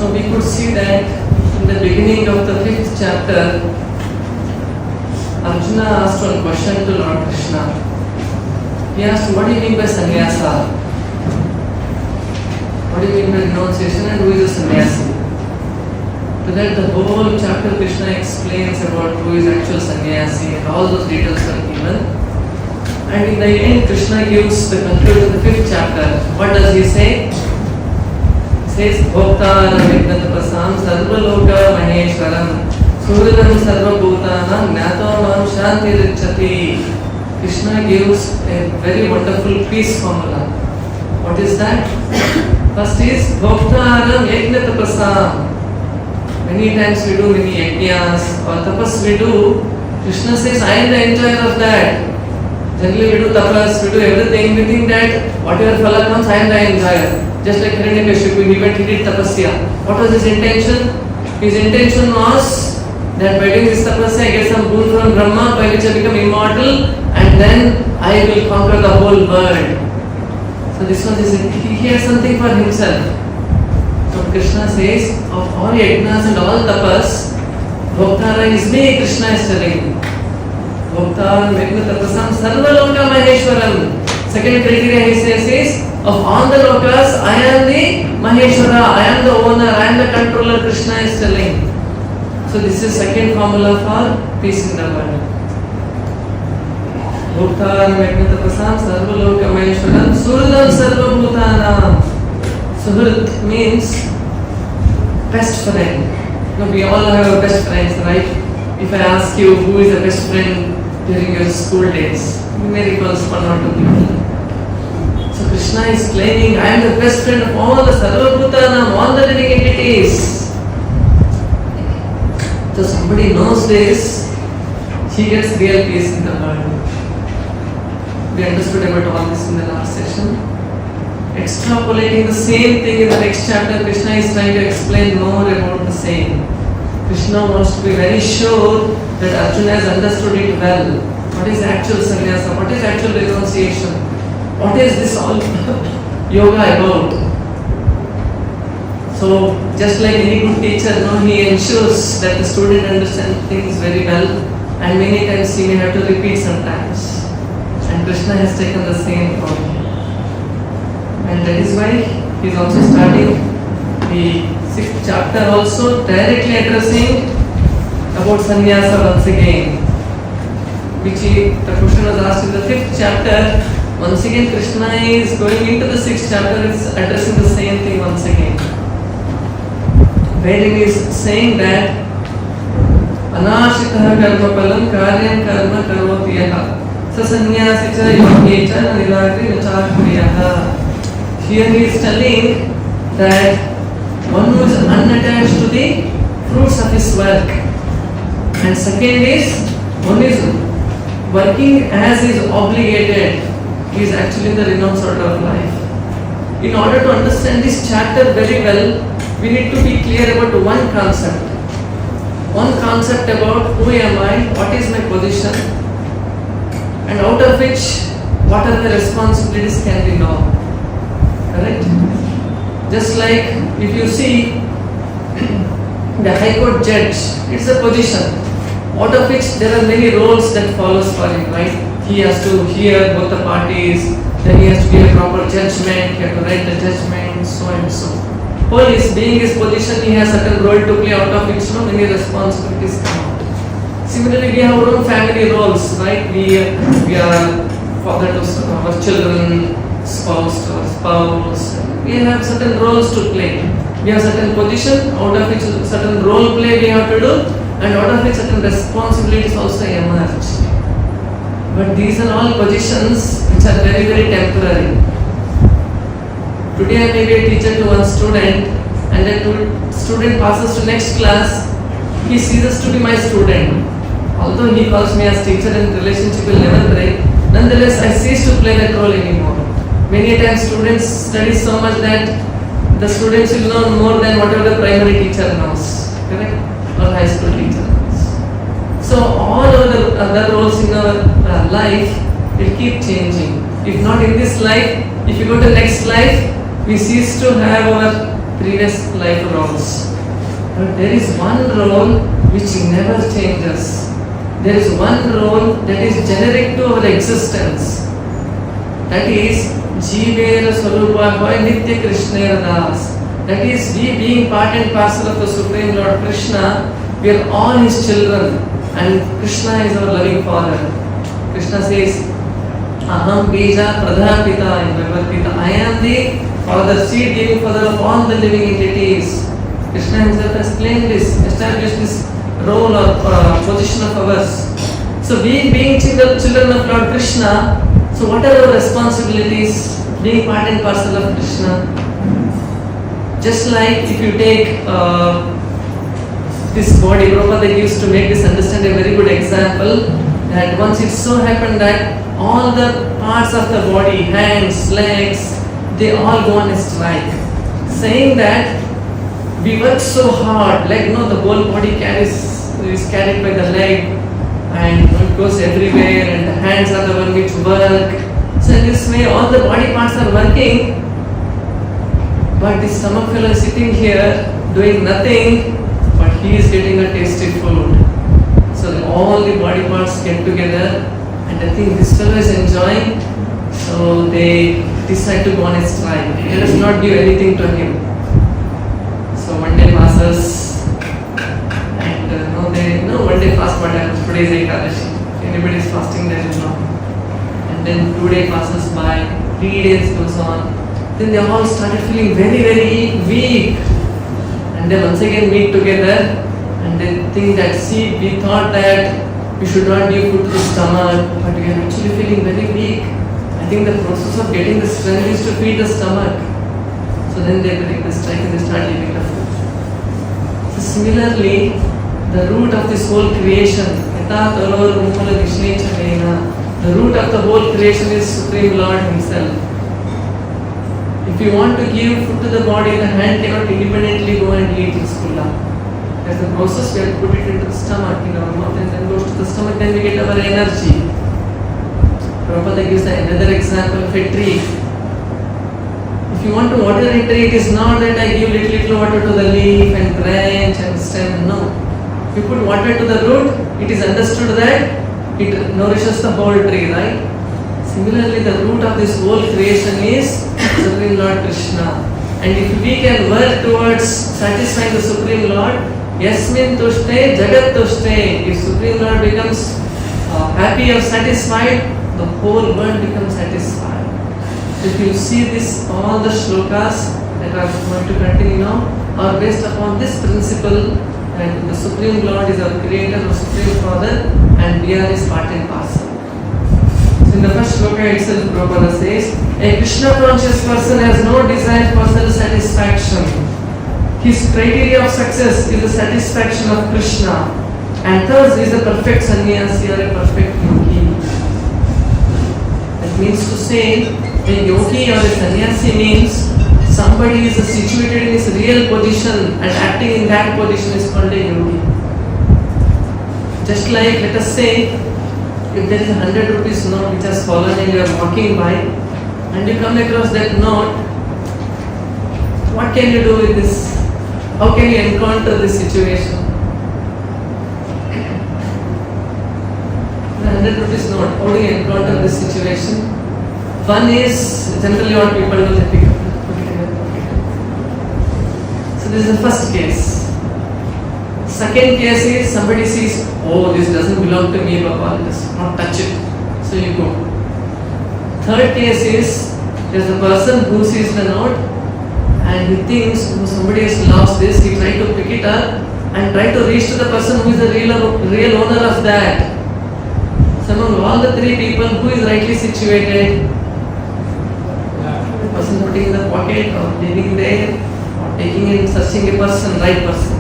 So we could see that in the beginning of the 5th chapter, Arjuna asked one question to Lord Krishna. He asked, what do you mean by sannyasa? What do you mean by renunciation and who is a sannyasi? To that the whole chapter Krishna explains about who is actual sannyasi and all those details are given. And in the end Krishna gives the conclusion of the 5th chapter. What does he say? He says, Bhoktaram Vignatapasam Sarvaloka Maheshwaram Suridam Sarvabhutanam Gnato Mam Shantiricchati. Krishna gives a very wonderful peace formula. What is that? First is Bhoktaram Vignatapasam. Many times we do many yajnas or tapas we do. Krishna says, I am the enjoyer of that. Generally we do tapas, we do everything, we think that whatever phala comes, I am the enjoyer. Just like Hiranyakashipu, he went, he did tapasya. What was his intention? His intention was that by doing this tapasya, I get some boon from Brahma, by which I become immortal, and then I will conquer the whole world. So this one is, he has something for himself. So Krishna says, of all yajnas and all tapas, Bhoktara is me, Krishna is telling. Bhoktaram Vignatapasam Sarvaloka Maheshwaram. Second criteria he says is, of all the lokas, I am the Maheshwara, I am the owner, I am the controller, Krishna is telling. So this is second formula for peace in the world. Bhoktaram Vignatapasam Sarvaloka Maheshwaram Suridam Sarvabhutanam. Suhrit means best friend. No, we all have our best friends, right? If I ask you who is the best friend during your school days, you may recall one or two people. So Krishna is claiming, I am the best friend of all the Sarvabhutanam, all the living entities. So somebody knows this, he gets real peace in the world. We understood about all this in the last session. Extrapolating the same thing in the next chapter, Krishna is trying to explain more about the same. Krishna wants to be very sure that Arjuna has understood it well. What is actual sannyasa? What is actual renunciation? What is this all yoga about? So, just like any good teacher, he ensures that the student understands things very well, and many times he may have to repeat sometimes. And Krishna has taken the same role. And that is why he is also starting the 6th chapter also directly addressing about sannyasa once again. The question was asked in the 5th chapter. Once again Krishna is going into the 6th chapter, is addressing the same thing once again. Wherein he is saying that Anashitah karma palam karyam karma karoti yaha sa sannyasi cha yogi cha nilagri nachakriyaha. Here he is telling that one who is unattached to the fruits of his work, and second is one is working as is obligated. He is actually in the renounced order of life. In order to understand this chapter very well, we need to be clear about one concept. One concept about who am I, what is my position, and out of which what are the responsibilities can be known. Correct? Just like if you see the High Court judge, it's a position out of which there are many roles that follows for him, right? He has to hear both the parties, then he has to give a proper judgment, he has to write the judgment, so and so. Police, being his position, he has certain role to play, out of which many responsibilities come out. Similarly, we have our own family roles, right? We are father to our children, spouse to our spouse. We have certain roles to play. We have certain position, out of which certain role play we have to do, and out of which certain responsibilities also emerge. But these are all positions which are very, very temporary. Today I may be a teacher to one student, and that student passes to next class, he ceases to be my student. Although he calls me as teacher and relationship will never break, nonetheless I cease to play that role anymore. Many times students study so much that the students will know more than whatever the primary teacher knows, correct? Or high school teacher knows. So all the other roles in our life will keep changing. If not in this life, if you go to next life, we cease to have our previous life roles. But there is one role which never changes. There is one role that is generic to our existence. That is Jivera Swarupa Hoy Nitya Krishnera Das. That is, we being part and parcel of the Supreme Lord Krishna, we are all his children, and Krishna is our loving father. Krishna says, Aham Bija Pradhapita in Bhagavad Gita. I am the father, seed giving father of all the living entities. Krishna himself has claimed this, established this role or position of ours. So we being children of Lord Krishna, so what are our responsibilities being part and parcel of Krishna? Just like if you take this body, Prabhupada gives to make this understand a very good example, that once it so happened that all the parts of the body, hands, legs, they all go on a strike. Saying that we work so hard, like the whole body is carried by the leg, and it goes everywhere, and the hands are the one which work. So in this way all the body parts are working, but the stomach fellow is sitting here doing nothing, but he is getting a tasty food. So all the body parts get together, and I think this fellow is enjoying, so they decide to go on a strike. Let us not give anything to him. So one day passes, and one day fast, what happens? Today is Ekadashi. If anybody is fasting, they will know. And then 2 days passes by, 3 days goes on. Then they all started feeling very, very weak. And they once again meet together, and they think that, see, we thought that we should not give food to the stomach, but we are actually feeling very weak. I think the process of getting the strength is to feed the stomach. So then they break the strike and they start eating the food. So similarly, the root of this whole creation, the root of the whole creation is Supreme Lord Himself. If you want to give food to the body, the hand cannot independently go and eat its fulla. As the process, we have to put it into the stomach, in our mouth, and then goes to the stomach, then we get our energy. Prabhupada gives another example of a tree. If you want to water a tree, it is not that I give little water to the leaf and branch and stem. No. If you put water to the root, it is understood that it nourishes the whole tree, right? Similarly, the root of this whole creation is Supreme Lord Krishna. And if we can work towards satisfying the Supreme Lord, Yasmin Tushte, Jagat Tushte. If Supreme Lord becomes happy or satisfied, the whole world becomes satisfied. If you see this, all the shlokas that are going to continue now are based upon this principle, and the Supreme Lord is our Creator, our Supreme Father, and we are His part and parcel. So in the first shloka itself, Prabhupada says, a Krishna conscious person has no desire for self-satisfaction. His criteria of success is the satisfaction of Krishna, and thus is a perfect sannyasi or a perfect yogi. That means to say, a yogi or a sannyasi means somebody is situated in his real position and acting in that position is called a yogi. Just like, let us say, if there is a 100 rupees note which has fallen and you are walking by and you come across that note, what can you do with this? How can you encounter this situation? The 100 rupees note, how do you encounter this situation? One is generally what people do, they pick up, put it in their pocket. So this is the first case. Second case is somebody sees, oh, this doesn't belong to me, Baba, just not touch it. So you go. Third case is, there's a person who sees the note and he thinks, oh, somebody has lost this, he tries to pick it up and try to reach to the person who is the real owner of that. So among all the three people, who is rightly situated? The person putting in the pocket or leaving there or taking in, searching a person, right person.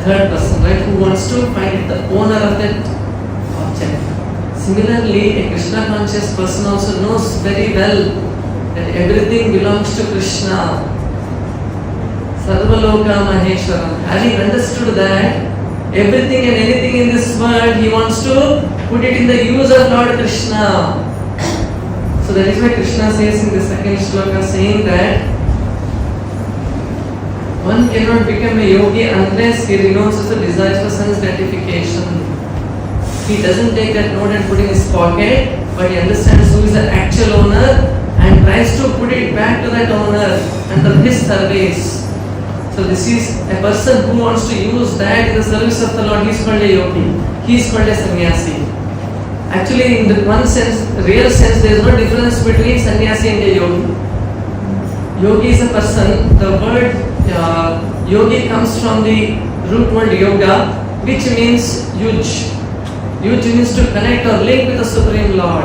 Third person, right, who wants to find the owner of that object. Similarly, a Krishna conscious person also knows very well that everything belongs to Krishna. Sarvaloka Maheshwaram. Having understood that everything and anything in this world, he wants to put it in the use of Lord Krishna. So that is why Krishna says in the second shloka, saying that cannot become a yogi unless he renounces the desires for sense gratification. He doesn't take that note and put it in his pocket, but he understands who is the actual owner and tries to put it back to that owner under his service. So this is a person who wants to use that in the service of the Lord. He is called a yogi. He is called a sannyasi. Actually, in the one sense, real sense, there is no difference between sannyasi and a yogi. Yogi is a person. The word yogi comes from the root word yoga, which means yuj. Yuj means to connect or link with the Supreme Lord.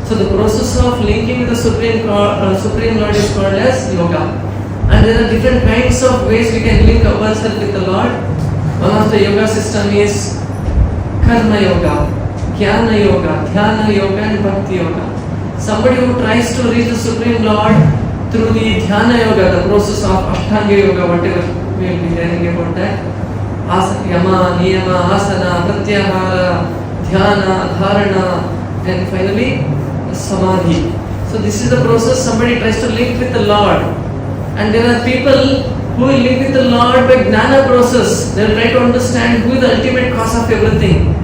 So the process of linking with the Supreme Lord is called as yoga. And there are different kinds of ways we can link ourselves with the Lord. One of the yoga system is karma yoga, jnana yoga, dhyana yoga and bhakti yoga. Somebody who tries to reach the Supreme Lord through the dhyana yoga, the process of ashtanga yoga, whatever we will be hearing about that. Yama, niyama, asana, pratyahara, dhyana, dharana, then finally samadhi. So this is the process somebody tries to link with the Lord. And there are people who will link with the Lord by jnana process. They will try to understand who is the ultimate cause of everything.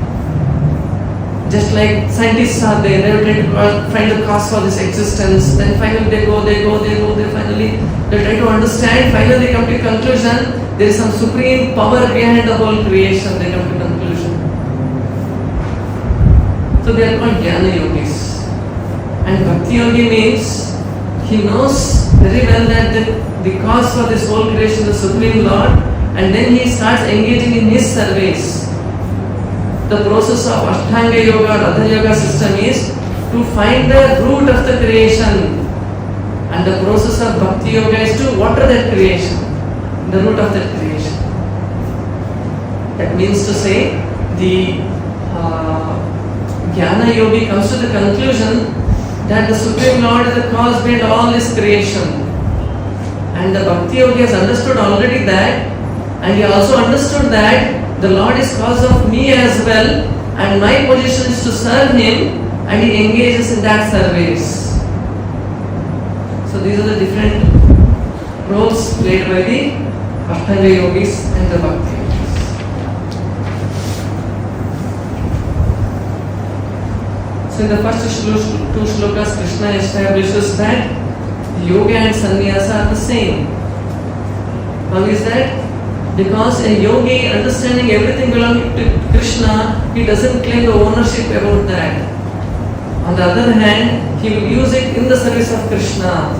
Just like scientists are there, they will try to find the cause for this existence. Then finally they finally they try to understand. Finally they come to a conclusion. There is some supreme power behind the whole creation. They come to conclusion. So they are called jnana yogis. And bhakti yogi means he knows very well that the cause for this whole creation is the Supreme Lord, and then he starts engaging in his service. The process of Ashtanga yoga or other yoga system is to find the root of the creation, and the process of Bhakti yoga is to water that creation, the root of that creation. That means to say, the Jnana yogi comes to the conclusion that the Supreme Lord is the cause behind all this creation. And the Bhakti yogi has understood already that, and he also understood that the Lord is cause of me as well, and my position is to serve him, and he engages in that service. So these are the different roles played by the Ashtanga yogis and the Bhakti yogis. So in the first two shlokas, Krishna establishes that yoga and sannyasa are the same. How is that? Because a yogi, understanding everything belonging to Krishna, he doesn't claim the ownership about that. On the other hand, he will use it in the service of Krishna.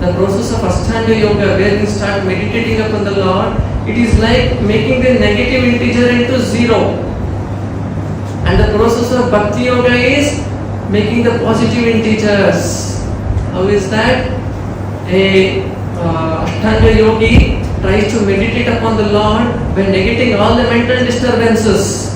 The process of Ashtanga yoga, where you start meditating upon the Lord, it is like making the negative integer into zero. And the process of Bhakti yoga is making the positive integers. How is that? A Ashtanga yogi tries to meditate upon the Lord by negating all the mental disturbances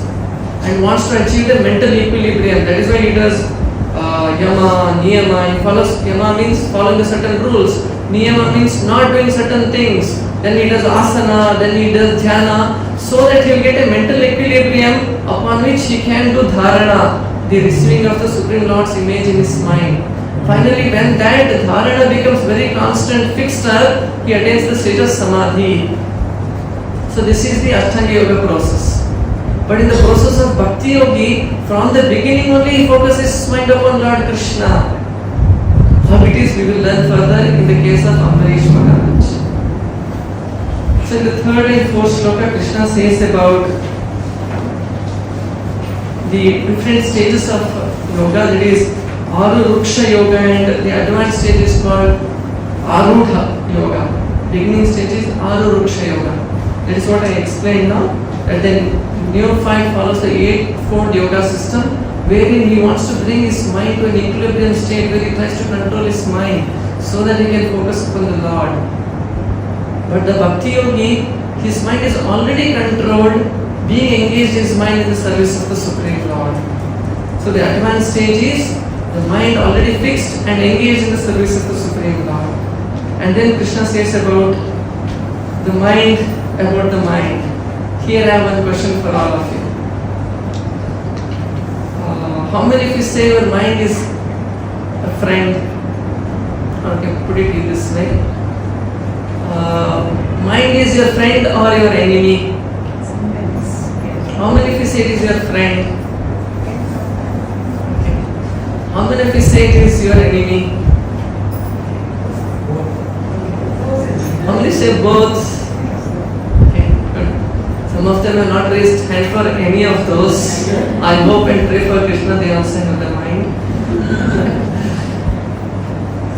and wants to achieve the mental equilibrium. That is why he does yama, niyama. He follows, yama means following the certain rules. Niyama means not doing certain things. Then he does asana, then he does dhyana, so that he will get a mental equilibrium upon which he can do dharana, the receiving of the Supreme Lord's image in his mind. Finally, when that dharana becomes very constant, fixed up, he attains the stage of samadhi. So this is the Ashtanga yoga process. But in the process of Bhakti yogi, from the beginning only he focuses his mind upon Lord Krishna. How it is, we will learn further in the case of Ambarish Maharaj. So in the third and fourth shloka, Krishna says about the different stages of yoga, that is Aruruksha yoga, and the advanced stage is called Arudha yoga. Beginning stage is Aruruksha yoga. That is what I explained now. That then neophyte follows the eightfold yoga system, wherein he wants to bring his mind to an equilibrium state where he tries to control his mind so that he can focus upon the Lord. But the Bhakti yogi, his mind is already controlled, being engaged his mind in the service of the Supreme Lord. So the advanced stage is the mind already fixed and engaged in the service of the Supreme Lord. And then Krishna says about the mind. Here I have one question for all of you. How many of you say your mind is a friend? Or can put it in this way. friend or your enemy? How many of you say it is your friend? Okay. How many of you say it is your enemy? How many say both? Okay, good. Some of them have not raised hand for any of those. I hope and pray for Krishna, they also have the mind.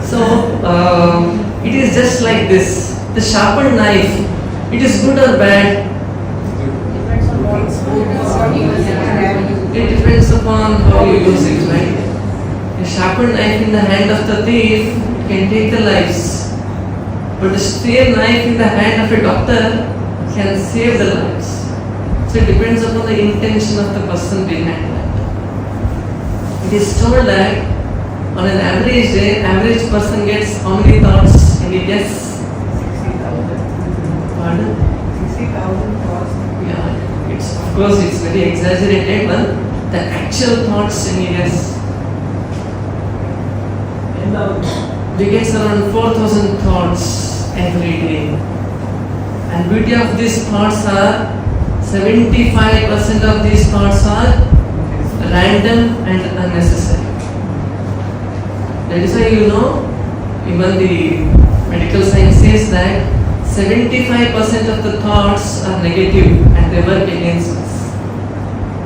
So, it is just like this. The sharpened knife, it is good or bad? It depends upon how you use it, right? A sharpened knife in the hand of the thief can take the lives. But a steel knife in the hand of a doctor can save the lives. So it depends upon the intention of the person behind that. It is told that on an average day, average person gets how many thoughts? Can you guess? 60,000. Pardon? 60,000 thoughts. Yeah, of course it's very exaggerated, but the actual thoughts, can you guess? We get around 4,000 thoughts every day. And beauty of these thoughts are 75% of these thoughts are random and unnecessary. That is why even the medical science says that 75% of the thoughts are negative and they work against us.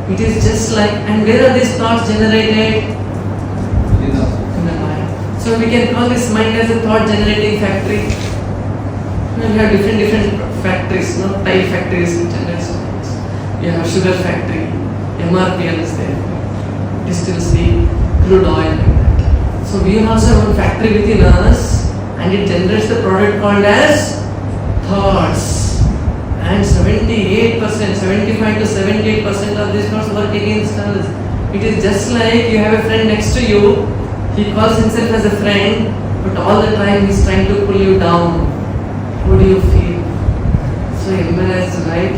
It is just like, and where are these thoughts generated? In the mind. So we can call this mind as a thought generating factory. We have different factories, tile factories which generate minds. We have sugar factory, MRPL is there, distills the crude oil like that. So we also have one factory within us and it generates the product called as thoughts. And 75 to 78% of these thoughts work against us. It is just like you have a friend next to you, he calls himself as a friend, but all the time he is trying to pull you down. How do you feel? So embarrassed, right?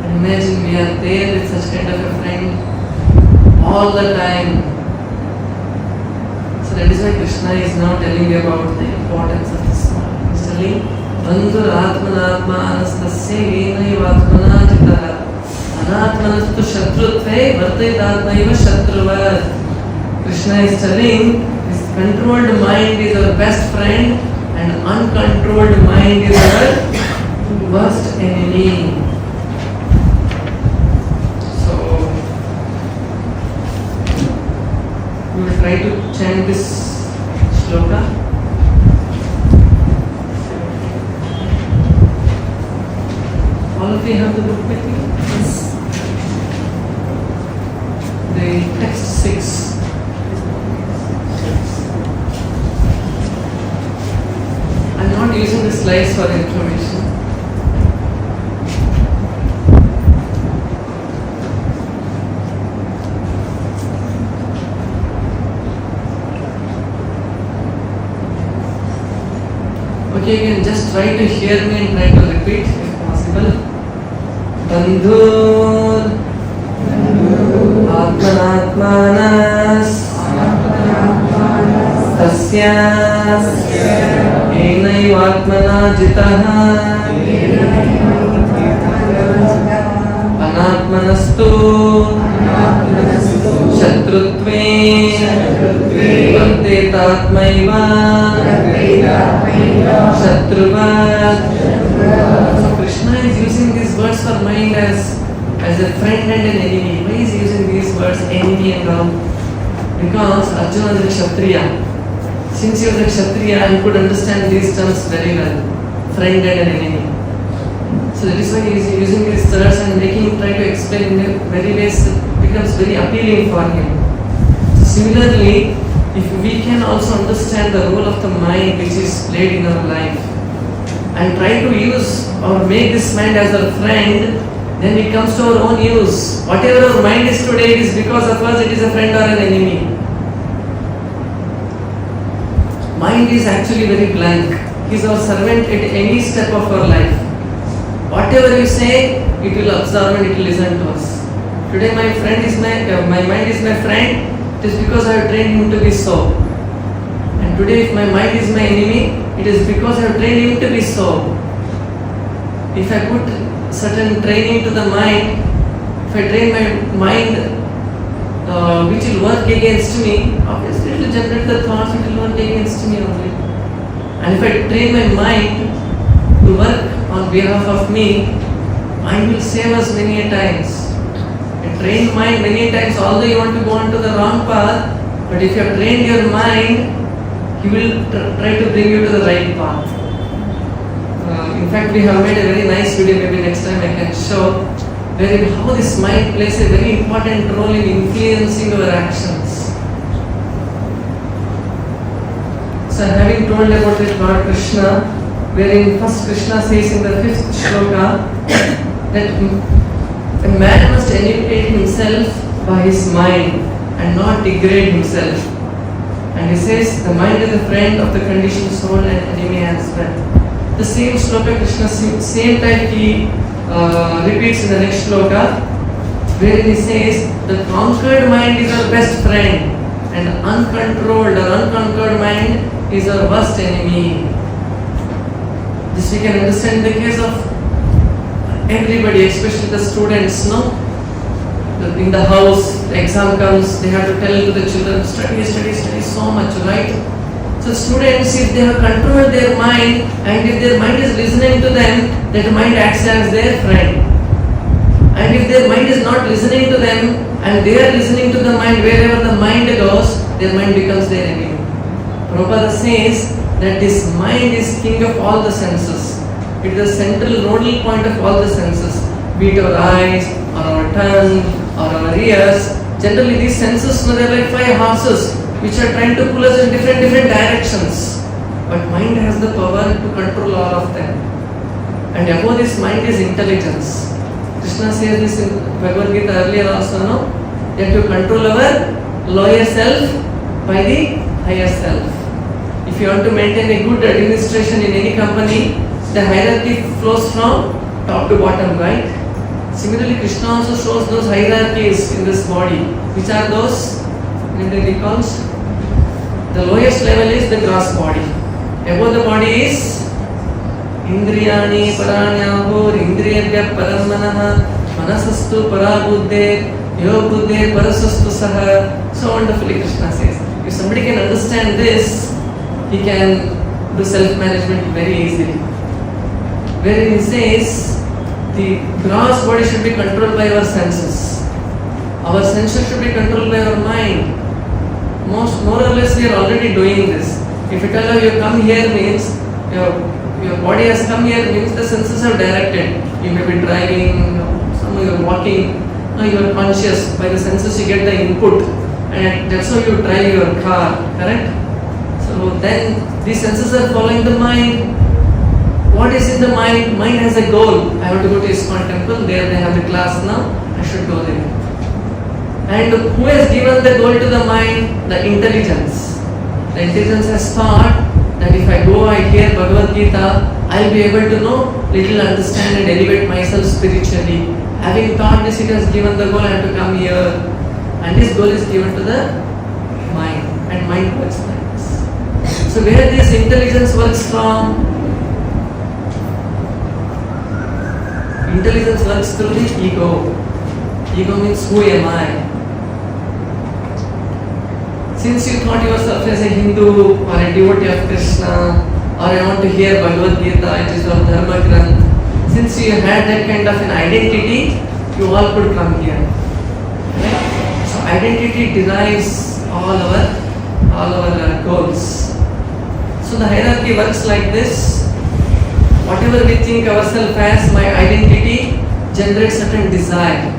And imagine we are there with such kind of a friend all the time. So that is why Krishna is now telling you about the importance of this one. He is telling, Bandhur Atmanatmanastasya Enaivatmana Jitaha Anatmanastu Shatrutve Vartaitatmaiva Shatruvat. Krishna is telling, this controlled mind is our best friend and uncontrolled mind is our worst enemy. So, we will try to chant this shloka. All of you have the book with you? Yes. The text 6. I'm not using the slides for information. Okay, you can just try to hear me and try to repeat if possible. Bandhur Atmanatmanas Tasya Enaivatmana Jitaha Anatmanastu Shatrutve Vartetatmaiva Shatruvat. So Krishna is using these words for mind as a friend and an enemy. Why is he using these words, enemy and all? Because Arjuna is a Kshatriya. Since he was a Kshatriya, he could understand these terms very well. Friend and an enemy. So that is why he is using these terms and making him try to explain in very ways that becomes very appealing for him. So similarly, if we can also understand the role of the mind which is played in our life and try to use or make this mind as our friend, then it comes to our own use. Whatever our mind is today, it is because of us, it is a friend or an enemy. Mind is actually very blank. He is our servant at any step of our life. Whatever you say, it will observe and it will listen to us. Today my mind is my friend, it is because I have trained him to be so. And today if my mind is my enemy, it is because I have trained him to be so. if I put certain training to the mind, if I train my mind which will work against me, obviously it will generate the thoughts which will work against me only. And if I train my mind to work on behalf of me, mind will save us many a times. A trained mind many a times, although you want to go on to the wrong path, but if you have trained your mind, he will try to bring you to the right path. In fact, we have made a very nice video, maybe next time I can show, wherein how this mind plays a very important role in influencing our actions. So having told about this Lord Krishna, wherein first Krishna says in the 5th shloka that a man must elevate himself by his mind and not degrade himself. And he says the mind is a friend of the conditioned soul and enemy as well. The same shloka Krishna, same time he repeats in the next shloka, wherein he says the conquered mind is our best friend and uncontrolled or unconquered mind is our worst enemy. This we can understand in the case of everybody, especially the students, no? In the house, the exam comes, they have to tell to the children, study so much, right? So students, if they have controlled their mind and if their mind is listening to them, that mind acts as their friend. And if their mind is not listening to them and they are listening to the mind, wherever the mind goes, their mind becomes their enemy. Prabhupada says that this mind is king of all the senses. It is the central nodal point of all the senses, be it our eyes, or our tongue, or our ears. Generally these senses, they are like 5 horses which are trying to pull us in different directions. But mind has the power to control all of them. And above this mind is intelligence. Krishna says this in Bhagavad Gita earlier also, no? That to control our lower self by the higher self. If you want to maintain a good administration in any company, the hierarchy flows from top to bottom, right? Similarly, Krishna also shows those hierarchies in this body. Which are those? Anybody recalls? The lowest level is the gross body. Above the body is Indriyani Paranyahur, Indriyabhya Paramanaha, Manasastu Parabuddhe, Yobuddhe Parasastu Saha. So wonderfully Krishna says. If somebody can understand this, he can do self-management very easily. Wherein he says, the gross body should be controlled by our senses. Our senses should be controlled by our mind. More or less we are already doing this. If you tell you come here means, your body has come here means the senses are directed. You may be driving, some you are walking, now you are conscious. By the senses you get the input. And that's how you drive your car, correct? So then these senses are following the mind. What is in the mind? Mind has a goal. I have to go to ISKCON temple, there they have the class now, I should go there. And who has given the goal to the mind? The intelligence. The intelligence has thought that if I go, I hear Bhagavad Gita, I will be able to know, little understand and elevate myself spiritually. Having thought this, it has given the goal, I have to come here. And this goal is given to the mind. And mind works like this. So where this intelligence works from? Intelligence works through the ego. Ego means who am I? Since you thought yourself as a Hindu or a devotee of Krishna, or I want to hear Bhagavad Gita, it is our Dharma Granth. Since you had that kind of an identity, you all could come here. Right? So identity derives all our goals. So the hierarchy works like this. Whatever we think ourselves as, my identity generates certain desire.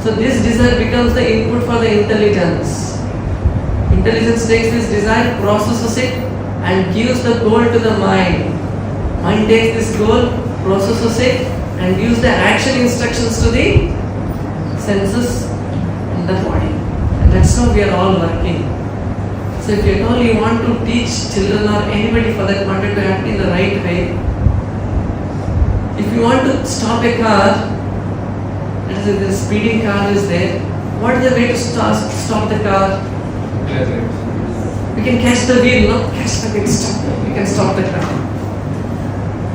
So this desire becomes the input for the intelligence. Intelligence takes this desire, processes it and gives the goal to the mind. Mind takes this goal, processes it and gives the action instructions to the senses and the body. And that's how we are all working. So if at all you want to teach children or anybody for that matter to act in the right way, if you want to stop a car, that is if the speeding car is there, what is the way to stop the car? We can catch the wheel, no? Catch the wheel, stop. We can stop the car.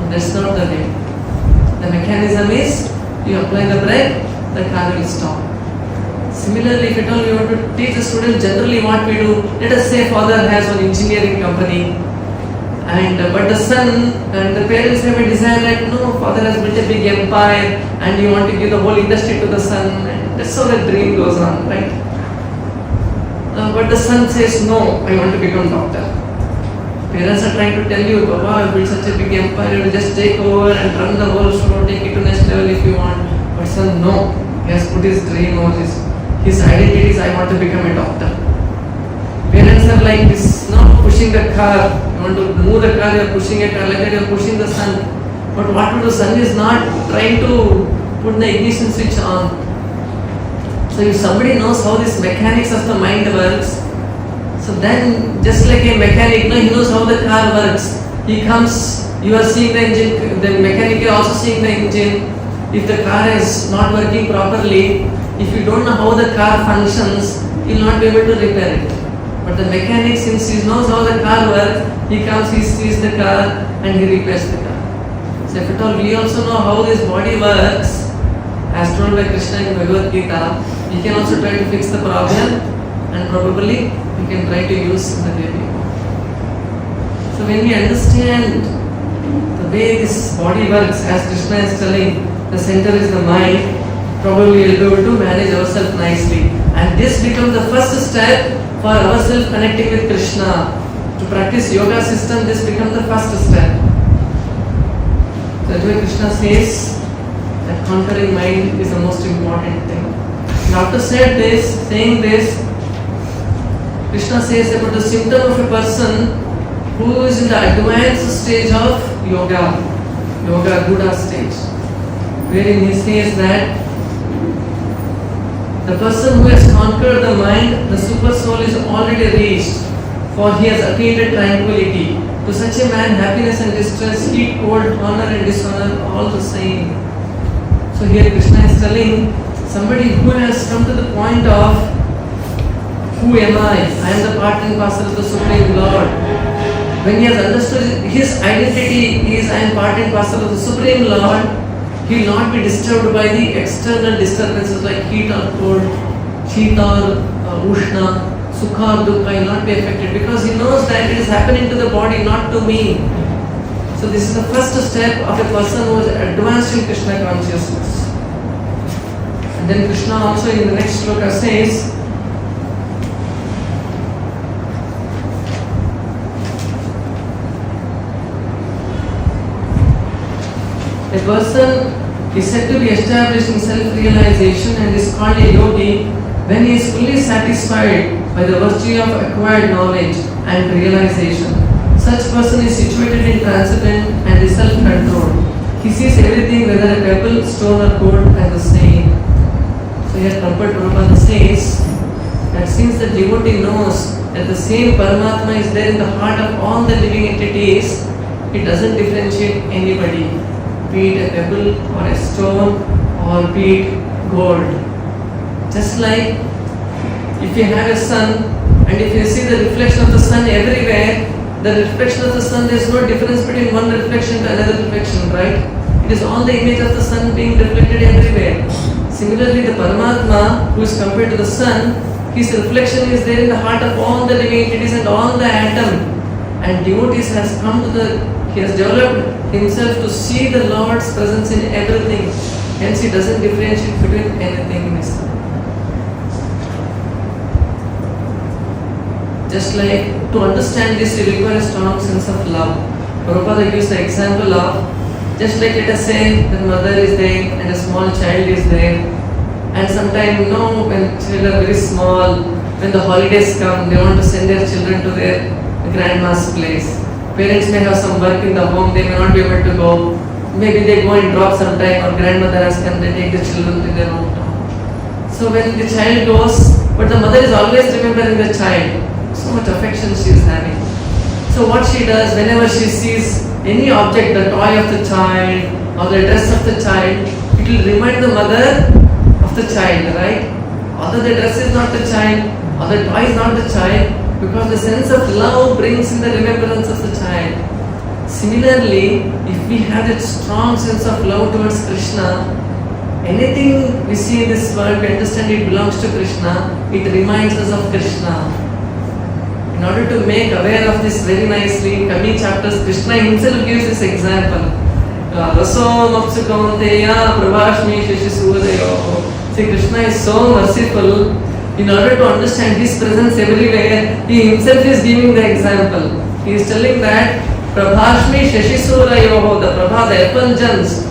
And that's not the way. mechanism is, you apply the brake, the car will stop. Similarly, if at all you want to teach the student, generally what we do, let us say father has one engineering company, and but the son and the parents have a desire like, no, father has built a big empire and you want to give the whole industry to the son, and that's how the dream goes on, right? But the son says, no, I want to become doctor. Parents are trying to tell you, Baba, I built such a big empire, you just take over and run the whole show, take it to next level if you want. But son, no, he has put his dream on his identity is, I want to become a doctor. Parents are like this, not pushing the car. You want to move the car, you are pushing a car, like that you are pushing the sun. But what to do, sun is not trying to put the ignition switch on. So if somebody knows how this mechanics of the mind works, so then just like a mechanic, he knows how the car works. He comes, you are seeing the engine, the mechanic is also seeing the engine. If the car is not working properly, if you don't know how the car functions, you will not be able to repair it. But the mechanic, since he knows how the car works, he comes, he sees the car and he repairs the car. So if at all we also know how this body works, as told by Krishna in Bhagavad Gita, we can also try to fix the problem and probably we can try to use the baby. So when we understand the way this body works, as Krishna is telling, the center is the mind, probably we will be able to manage ourselves nicely. And this becomes the first step for ourselves connecting with Krishna. To practice yoga system, this becomes the first step. That's why Krishna says that conquering mind is the most important thing. And after saying this, Krishna says about the symptom of a person who is in the advanced stage of yoga, Buddha stage, wherein he says that the person who has conquered the mind, the super soul is already reached, for he has attained tranquility. To such a man, happiness and distress, heat, cold, honor and dishonor, all the same. So here Krishna is telling somebody who has come to the point of, who am I? I am the part and parcel of the Supreme Lord. When he has understood his identity is, I am part and parcel of the Supreme Lord, he will not be disturbed by the external disturbances like heat or cold, shita or ushna, sukha or dukkha. He will not be affected because he knows that it is happening to the body, not to me. So this is the first step of a person who is advanced in Krishna consciousness. And then Krishna also in the next shloka says, a person is said to be established in self-realization and is called a yogi when he is fully satisfied by the virtue of acquired knowledge and realization. Such person is situated in transcendent and is self-controlled. He sees everything, whether a pebble, stone or gold, as the same. So here Prabhupada says that since the devotee knows that the same Paramatma is there in the heart of all the living entities, it doesn't differentiate anybody, be it a pebble or a stone or be it gold. Just like if you have a sun and if you see the reflection of the sun everywhere, the reflection of the sun, there is no difference between one reflection to another reflection, right? It is all the image of the sun being reflected everywhere. Similarly, the Paramatma, who is compared to the sun, his reflection is there in the heart of all the living entities and all the atom. And devotees has come to he has developed himself to see the Lord's presence in everything. Hence he doesn't differentiate between anything in his life. Just like to understand this, you require a strong sense of love. Prabhupada gives the example of, just like let us say the mother is there and a small child is there, and sometimes when children are very small, when the holidays come, they want to send their children to their grandma's place. Parents may have some work in the home, they may not be able to go. Maybe they go and drop sometime, or grandmother has come, they take the children to their hometown. So when the child goes, but the mother is always remembering the child. So much affection she is having. So what she does, whenever she sees any object, the toy of the child or the dress of the child, it will remind the mother of the child, right? Although the dress is not the child, or the toy is not the child, because the sense of love brings in the remembrance of the child. Similarly, if we have that strong sense of love towards Krishna, anything we see in this world, we understand it belongs to Krishna, it reminds us of Krishna. In order to make aware of this very nicely, in coming chapters, Krishna himself gives this example. Raso mapsu kaunteya prabhashmi shashisudayo. See, Krishna is so merciful. In order to understand his presence everywhere, he himself is giving the example. He is telling that Prabhashmi Shashisurayoho, the Prabha, the effulgence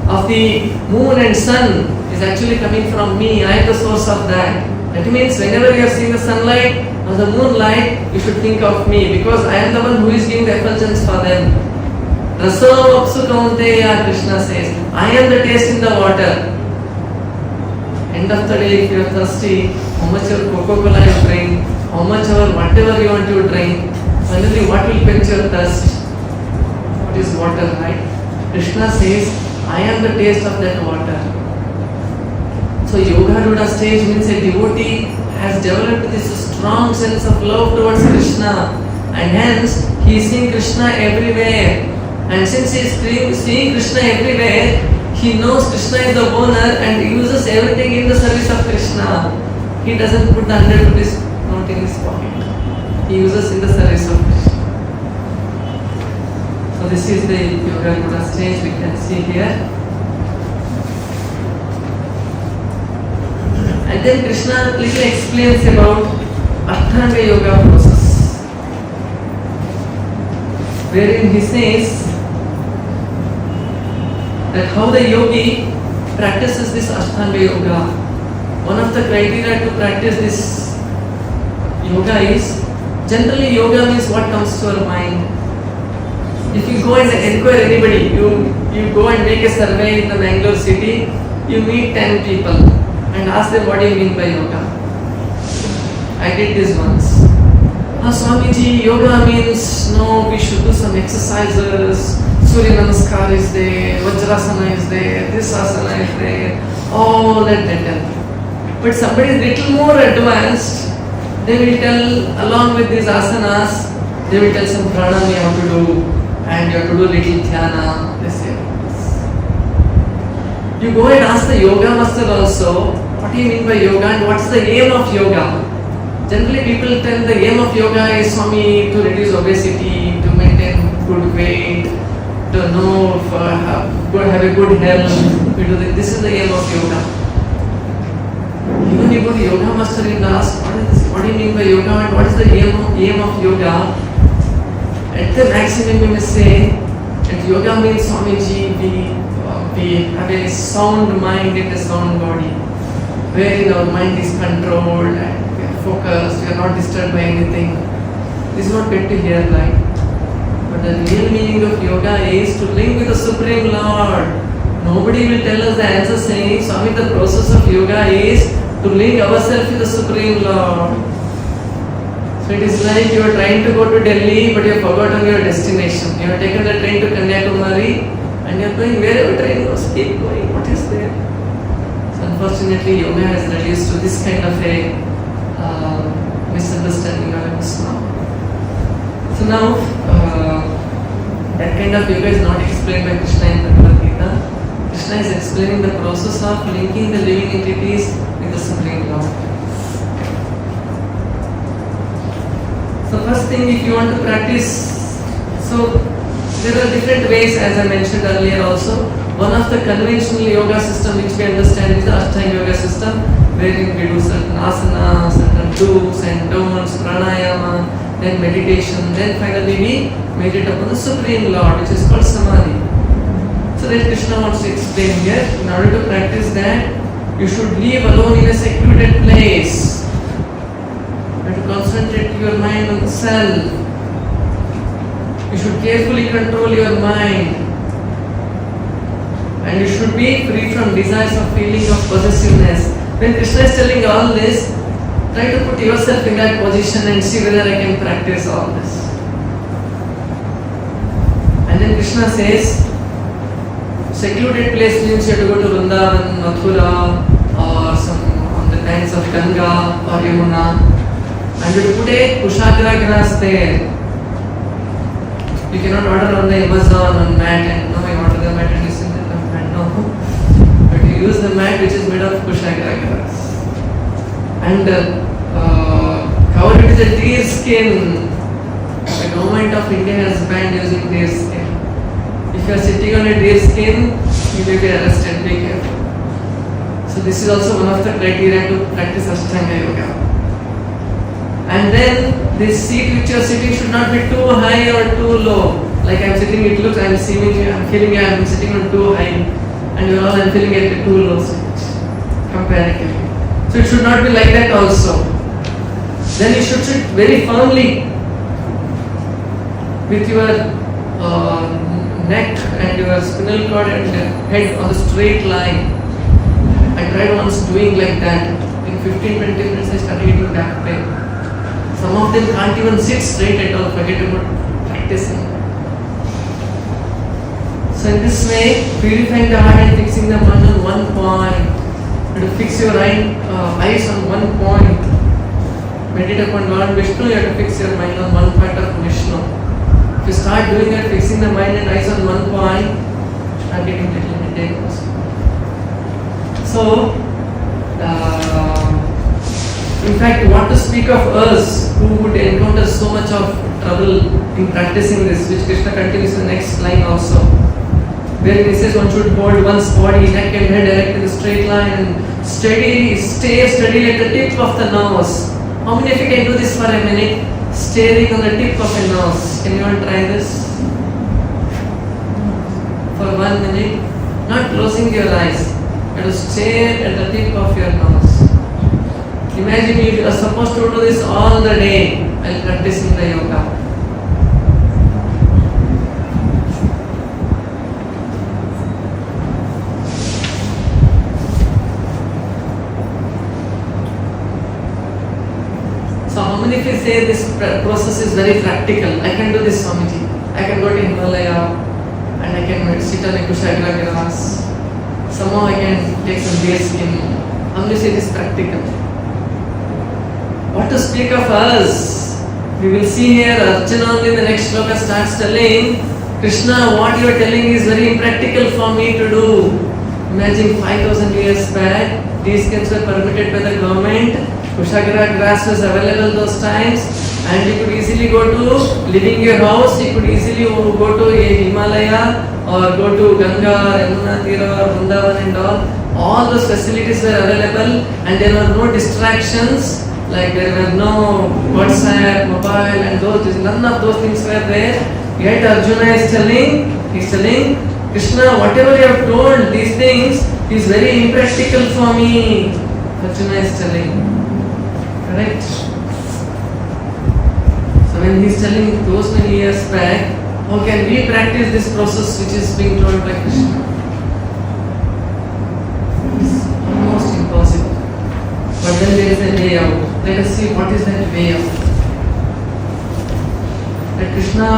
of the moon and sun is actually coming from me. I am the source of that. That means whenever you are seeing the sunlight or the moonlight, you should think of me because I am the one who is giving the effulgence for them. Rasam apsu kaunteya, Krishna says, I am the taste in the water. End of the day, if you are thirsty, how much of Coca-Cola you drink, how much of whatever you want to drink, finally what will quench your thirst? What is water, right? Krishna says, I am the taste of that water. So Yoga Ruda stage means a devotee has developed this strong sense of love towards Krishna, and hence he is seeing Krishna everywhere. And since he is seeing Krishna everywhere, he knows Krishna is the owner and uses everything in the service of Krishna. He doesn't put the 100 rupees note in his pocket. He uses in the service of Krishna. So this is the Yoga Buddha stage we can see here. And then Krishna little explains about Ashtanga Yoga process, wherein he says that how the yogi practices this Ashtanga Yoga. One of the criteria to practice this yoga is, generally yoga means what comes to our mind. If you go and inquire anybody, you go and make a survey in the Bangalore city, you meet 10 people and ask them what do you mean by yoga. I did this once. Swamiji, yoga means no, we should do some exercises. Surya Namaskar is there, Vajrasana is there, this asana is there, all that they tell. But somebody is little more advanced, they will tell along with these asanas, they will tell some pranam you have to do, and you have to do little dhyana, they say. You go and ask the yoga master also, what do you mean by yoga and what's the aim of yoga? Generally people tell the aim of yoga is Swami to reduce obesity, to maintain good weight, to know, have a good health. This is the aim of yoga. Even you go to yoga master and ask, what do you mean by yoga and what is the aim of yoga? At the maximum you may say that yoga means Swamiji, we have a sound mind and a sound body, wherein our mind is controlled and we are focused, we are not disturbed by anything. This is not good to hear, right? But the real meaning of yoga is to link with the Supreme Lord. Nobody will tell us the answer saying, Swami, the process of yoga is to link ourselves with the Supreme Lord. So it is like you are trying to go to Delhi but you have forgotten your destination. You have taken the train to Kanyakumari and you are going wherever train goes, keep going. What is there? So unfortunately yoga has reduced to this kind of a misunderstanding of Islam. So now that kind of yoga is not explained by Krishna in Bhagavad Gita. Krishna is explaining the process of linking the living entities with the Supreme Lord. So first thing, if you want to practice, so there are different ways as I mentioned earlier also. One of the conventional yoga system which we understand is the Ashtanga Yoga system, wherein we do certain asanas, certain do's and don'ts, pranayama, then meditation, then finally we meditate upon the Supreme Lord, which is called Samadhi. So that Krishna wants to explain here, in order to practice that, you should live alone in a secluded place. You have to concentrate your mind on the self. You should carefully control your mind. And you should be free from desires or feeling of possessiveness. When Krishna is telling all this, try to put yourself in that position and see whether I can practice all this. And then Krishna says, secluded place means you have to go to Vrindavan, Mathura, or some on the banks of Ganga or Yamuna, and you have to put a Kushagra grass there. You cannot order on the Amazon on mat and no, you order the mat and you sit in the mat. No. But you use the mat which is made of kushagra grass. And covered with a deer skin. The government of India has banned using deer skin. If you are sitting on a deer skin, you may be arrested. Be careful. So this is also one of the criteria to practice Ashtanga Yoga. And then this seat which you are sitting should not be too high or too low. Like I am sitting, it looks, I am feeling I am sitting on too high, and you all I am feeling at a too low seat comparatively. So it should not be like that also. Then you should sit very firmly with your neck and your spinal cord and head on the straight line. I tried once doing like that. In 15-20 minutes I started getting back pain. Some of them can't even sit straight at all, forget about practicing. So in this way, purifying the heart and fixing the mind on one point. And to fix your eyes on one point. Meditate upon Lord Vishnu, you have to fix your mind on one point of Vishnu. If you start doing that, fixing the mind and eyes on one point, start getting little headache. So, in fact, what to speak of us who would encounter so much of trouble in practicing this, which Krishna continues in the next line also. Where he says one should hold one's body, neck and head erect in a straight line and stay steadily at the tip of the nose. How many of you can do this for a minute? Staring on the tip of a nose. Can you all try this? For 1 minute. Not closing your eyes. You have to stare at the tip of your nose. Imagine you are supposed to do this all the day while practicing the yoga. So how many of you say this process is very practical? I can do this, Swamiji. I can go to Himalaya and I can sit on a kushagra grass. Somehow I can take some deer skin. How many say this is practical? What to speak of us? We will see here Arjuna only in the next sloka starts telling Krishna, what you are telling is very impractical for me to do. Imagine 5,000 years back, deer skins were permitted by the government. Kushagra grass was available those times, and you could easily go to living your house, you could easily go to a Himalaya or go to Ganga, Yamuna Tira or Vrindavan and all those facilities were available and there were no distractions, like there were no WhatsApp, mobile and none of those things were there. Yet Arjuna is telling, Krishna, whatever you have told, these things is very impractical for me. Arjuna is telling. Correct? So when he is telling those many years back, how can we practice this process which is being told by Krishna? It's almost impossible. But then there is a way out. Let us see what is that way out. That Krishna,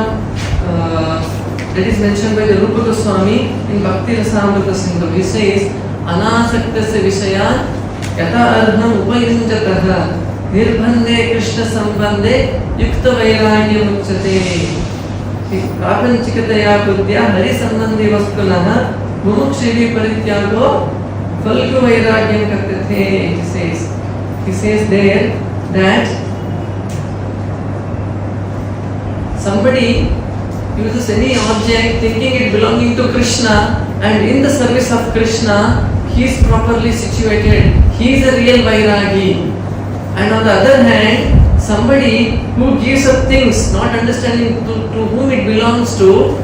that is mentioned by the Rupa Goswami in Bhakti Rasamrita Sindhu. He says, Anasaktasya Vishaya Yata Arham Upayunjataha Nirbhande Krishna Sambande Yukta Vairagya Mucchate Prapanchikataya Buddhya Hari Sambandhi Vaskunaha Mumukshivi Parityago Falgu Vairagyam Katate. He says there that somebody uses any object thinking it belonging to Krishna, and in the service of Krishna he is properly situated. He is a real Vairagi. And on the other hand, somebody who gives up things, not understanding to whom it belongs to,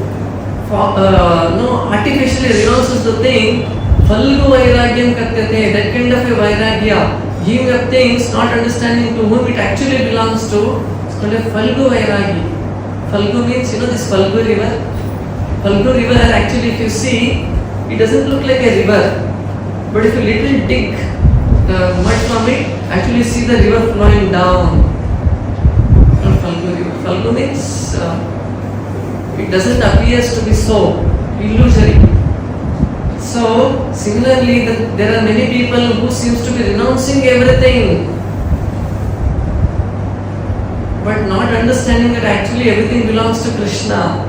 artificially renounces the thing, Falgu Vairagyam Katyate, that kind of a Vairagya, giving up things, not understanding to whom it actually belongs to, it's called a Falgu Vairagi. Falgu means, this Falgu river. Falgu river, actually if you see, it doesn't look like a river. But if you little dig the mud from it, actually see the river flowing down. Falgu river. Falgu means it doesn't appear to be so illusory. So similarly, there are many people who seems to be renouncing everything, but not understanding that actually everything belongs to Krishna.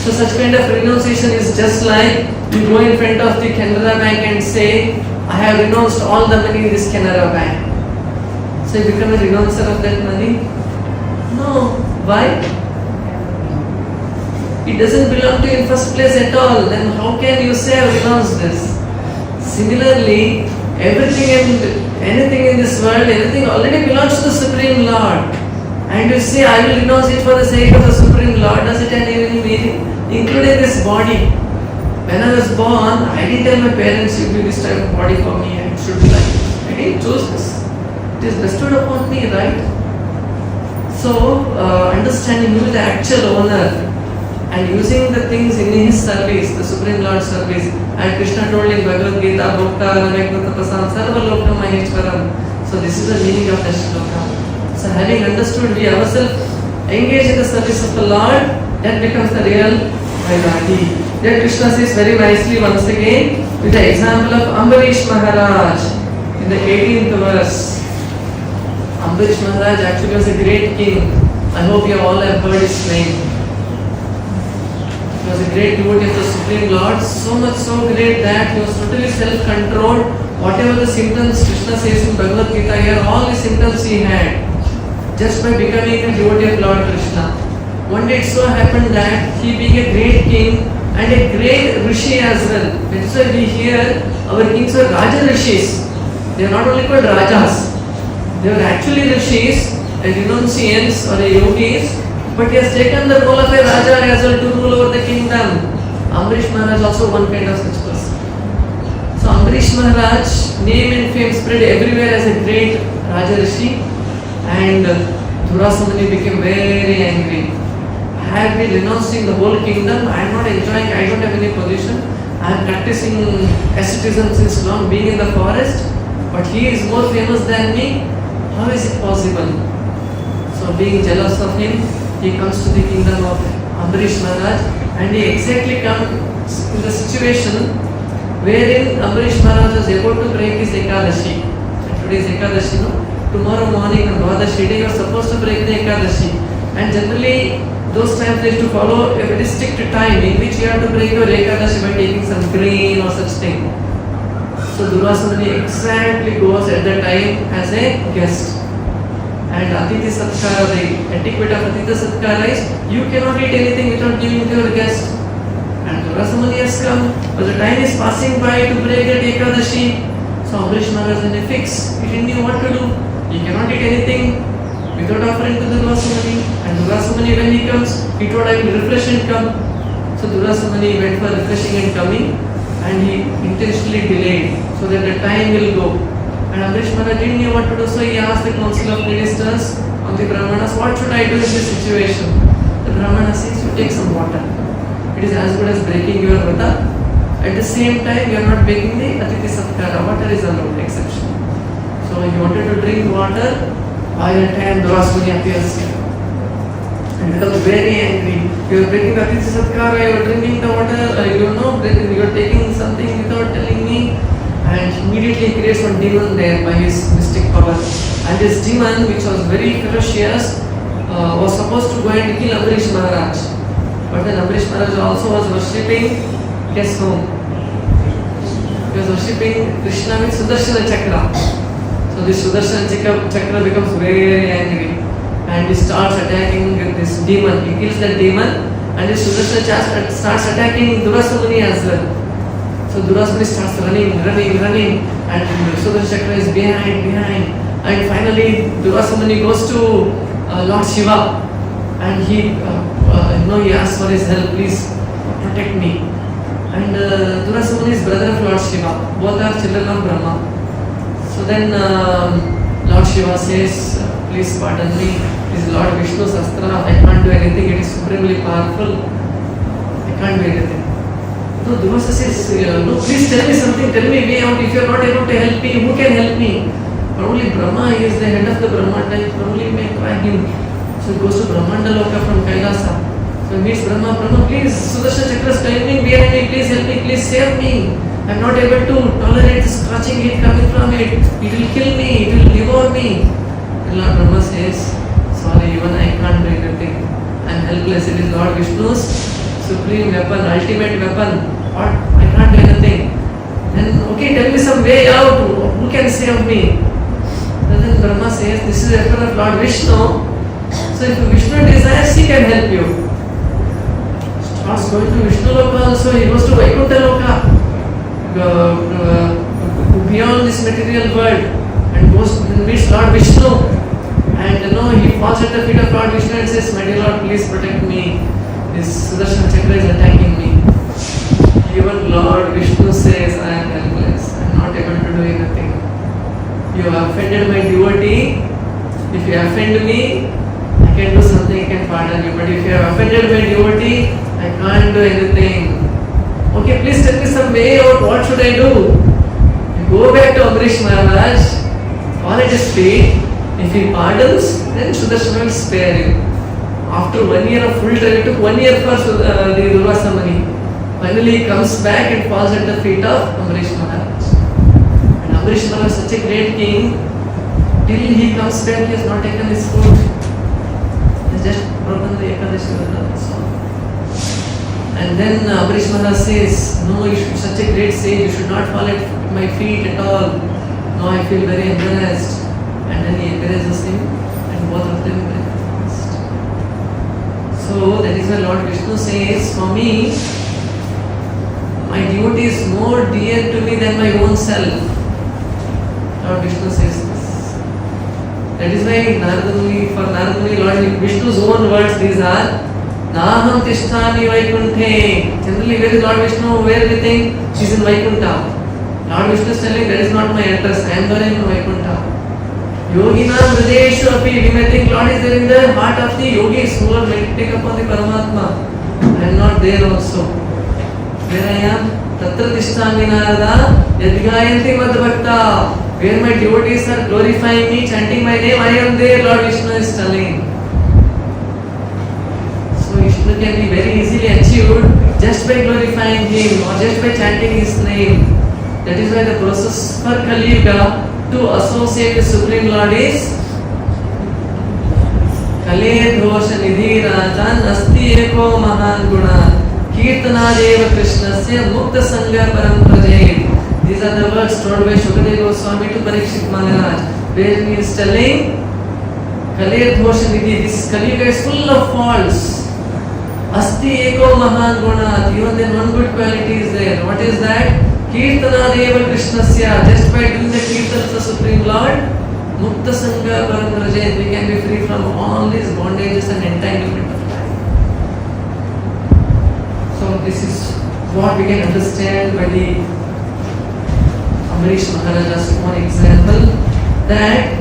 So such kind of renunciation is just like you go in front of the Canara Bank and say, I have renounced all the money in this Canara Bank. So you become a renouncer of that money? No. Why? It doesn't belong to you in first place at all. Then how can you say I have renounced this? Similarly, everything and anything in this world, everything already belongs to the Supreme Lord. And you say, I will renounce it for the sake of the Supreme Lord. Does it have any meaning? Including this body. When I was born, I didn't tell my parents, you give this type of body for me and it should be like this. I didn't choose this. It is bestowed upon me, right? So, understanding who is the actual owner and using the things in his service, the Supreme Lord's service. And Krishna told in Bhagavad Gita, Bhokta Ramekta Tapasam Sarva Lokam Maheshwaram. So this is the meaning of the shloka. So having understood, we ourselves engage in the service of the Lord, that becomes the real Vairagi. Then Krishna says very nicely once again with the example of Ambarish Maharaj in the 18th verse. Ambarish Maharaj actually was a great king. I hope you all have heard his name. He was a great devotee of the Supreme Lord, so much so great that he was totally self-controlled. Whatever the symptoms Krishna says in Bhagavad Gita here, all the symptoms he had just by becoming a devotee of Lord Krishna. One day it so happened that he being a great king and a great rishi as well. That's why we hear our kings were Raja Rishis. They are not only called Rajas, they were actually rishis, a renunciants or a yogis. But he has taken the role of a Raja as well to rule over the kingdom. Ambarish Maharaj also one kind of such person. So Ambarish Maharaj, name and fame spread everywhere as a great Raja Rishi, and Durasamani became very angry. I have been renouncing the whole kingdom, I am not enjoying, I don't have any position, I am practicing asceticism since long, being in the forest, but he is more famous than me. How is it possible? So being jealous of him, he comes to the kingdom of Ambarish Maharaj, and he exactly comes in the situation wherein Ambarish Maharaj was about to break his Ekadashi. And today is Ekadashi, no? Tomorrow morning on Dwadashi day you are supposed to break the Ekadashi. And generally those times they used to follow a very strict time in which you have to break your Ekadashi by taking some grain or such thing. So Durasamani exactly goes at that time as a guest. And Atithi Satkara, the etiquette of Atithi Satkara is you cannot eat anything without giving to your guest. And Durasamani has come, but the time is passing by to break that Ekadashi. So Ambarish Maharaj was in a fix. He didn't know what to do. He cannot eat anything without offering to Durasamani. And Durasamani, when he comes, he told, I will refresh and come. So Durasamani went for refreshing and coming, and he intentionally delayed so that the time will go. And Ambarish Maharaj didn't know what to do, so he asked the council of ministers on the Brahmanas, what should I do in this situation? The Brahmana says, you take some water. It is as good as breaking your vrata. At the same time, you are not breaking the Atithi Satkara. Water is allowed, exception. So he wanted to drink water. By the time Durasamani appears and becomes very angry. You are breaking the Atithi Satkara, you are drinking the water, you are taking something without telling me. And immediately creates one demon there by his mystic power. And this demon, which was very ferocious, was supposed to go and kill Ambarish Maharaj. But then Ambarish Maharaj also was worshipping, guess whom? He was worshipping Krishna with Sudarshana Chakra. So this Sudarshana Chakra becomes very angry and he starts attacking this demon. He kills that demon and this Sudarshana Chakra starts attacking Durasamani as well. So Durasamani starts running and Sudarshana Chakra is behind. And finally Durasamani goes to Lord Shiva and he asks for his help, please protect me. And Durasamani is brother of Lord Shiva. Both are children of Brahma. So then Lord Shiva says, please pardon me, this is Lord Vishnu's Astra, I can't do anything, it is supremely powerful, I can't do anything. No, Durvasa says, no, please tell me something, tell me way out, if you are not able to help me, who can help me? But only Brahma is the head of the Brahmanda, you can only make by him. So he goes to Brahmanda Loka from Kailasa. So he meets Brahma, please, Sudarshana Chakra is climbing behind me, please help me, please save me. I am not able to tolerate the scorching heat coming from it. It will kill me, it will devour me. And Lord Brahma says, sorry, even I can't do anything. I am helpless, it is Lord Vishnu's supreme weapon, ultimate weapon. What? I can't do anything. Then, okay, tell me some way out. Who can save me? Then Brahma says, this is the weapon of Lord Vishnu. So if Vishnu desires, he can help you. Starts going to Vishnu Loka also, he goes to Vaikuntha Loka. Beyond this material world. And goes and meets Lord Vishnu. And he falls at the feet of Lord Vishnu and says, my dear Lord, please protect me. This Sudarshan Chakra is attacking me. Even Lord Vishnu says, I am helpless. I am not able to do anything. You have offended my devotee. If you offend me, I can do something, I can pardon you. But if you have offended my devotee, I can't do anything. Okay, please tell me some way out. What should I do? You go back to Amrish Maharaj, fall at his feet. If he pardons, then Sudarshan will spare you. After 1 year of full trial, it took 1 year for the Durvasa Muni. Finally, he comes back and falls at the feet of Amrish Maharaj. And Amrish Maharaj is such a great king. Till he comes back, he has not taken his food. He has just broken the Ekadashi Vrata. And then Amrish Maharaj says, no, you should be such a great sage, you should not fall at my feet at all. No, I feel very embarrassed. And then he embarrasses him, and both of them breakfast. So that is why Lord Vishnu says, for me, my devotee is more dear to me than my own self. Lord Vishnu says this. That is why for Narada Muni, Lord Vishnu's own words these are, Naham Tishtami Vaikunthe. Generally, where is Lord Vishnu? Where do you think? She is in Vaikuntha. Lord Vishnu is telling, that is not my address. I am there in Vaikuntha. Yogina Hrideshu Api. We may think Lord is there in the heart of the yogis who are meditating upon the Paramatma. I am not there also. Where I am? Tatra Tishtami Narada Yadgayanti Madhbhakta. Where my devotees are glorifying me, chanting my name, I am there, Lord Vishnu is telling. So Vishnu can be very easily achieved just by glorifying him or just by chanting his name. That is why the process for Kali Yuga to associate the Supreme Lord is Kale Dosha Nidhi Rajan Asti Eko Mahan Guna Kirtana Deva Krishnasya Mukta Sangha Param Praje. These are the words told by Shukadeva Goswami to Parikshit Maharaj, where he is telling Kale Dosha Nidhi, this Kali Yuga is full of faults. Asti Eko Mahan Guna, even then one good quality is there. What is that? Kirtana Deva Krishnasya, just by doing the Kirtan of the Supreme Lord, Mukta Sangha Param Praje, we can be free from all these bondages and entanglement of life. So this is what we can understand by the Amrish Maharaja's one example, that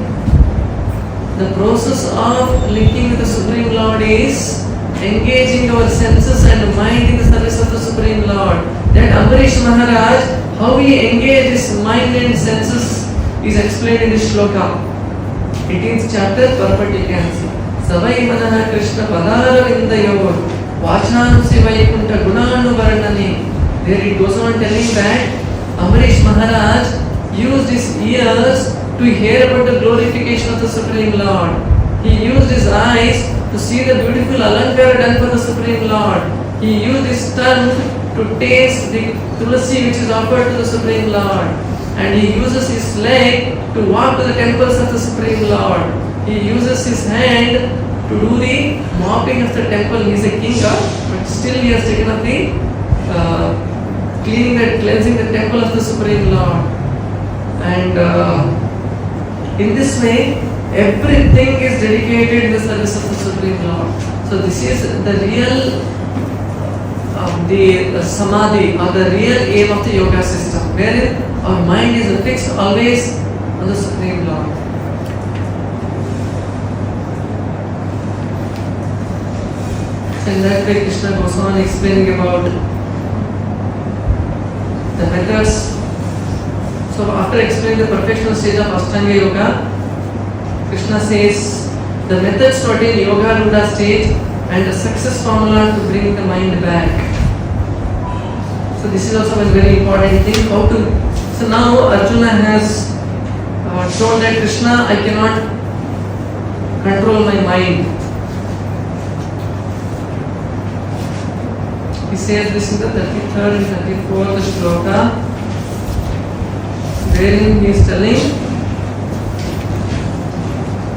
the process of linking with the Supreme Lord is engaging our senses and mind in the service of the Supreme Lord. That Amrish Maharaj, how he engaged his mind and senses is explained in this shloka. 18th chapter, purport you can see. Savai Manaha Krishna Padara Vindayor Vacham Sivayikunta Gunanu Varnani. There it goes on telling that Amrish Maharaj used his ears to hear about the glorification of the Supreme Lord. He used his eyes to see the beautiful alankara done for the Supreme Lord. He used his tongue to taste the tulasi which is offered to the Supreme Lord. And he uses his leg to walk to the temples of the Supreme Lord. He uses his hand to do the mopping of the temple. He is a king, but still he has taken up the cleansing the temple of the Supreme Lord. And in this way, everything is dedicated in the service of the Supreme Lord. So this is the real the samadhi or the real aim of the yoga system, wherein our mind is fixed always on the Supreme Lord. So in that way, Krishna goes on explaining about the methods. So after explaining the perfectional stage of Ashtanga Yoga, Krishna says the methods to attain Yoga Rudha stage and the success formula to bring the mind back. So this is also a very important thing. So now Arjuna has shown that Krishna, I cannot control my mind. He says this in the 33rd and 34th shloka, wherein he is telling,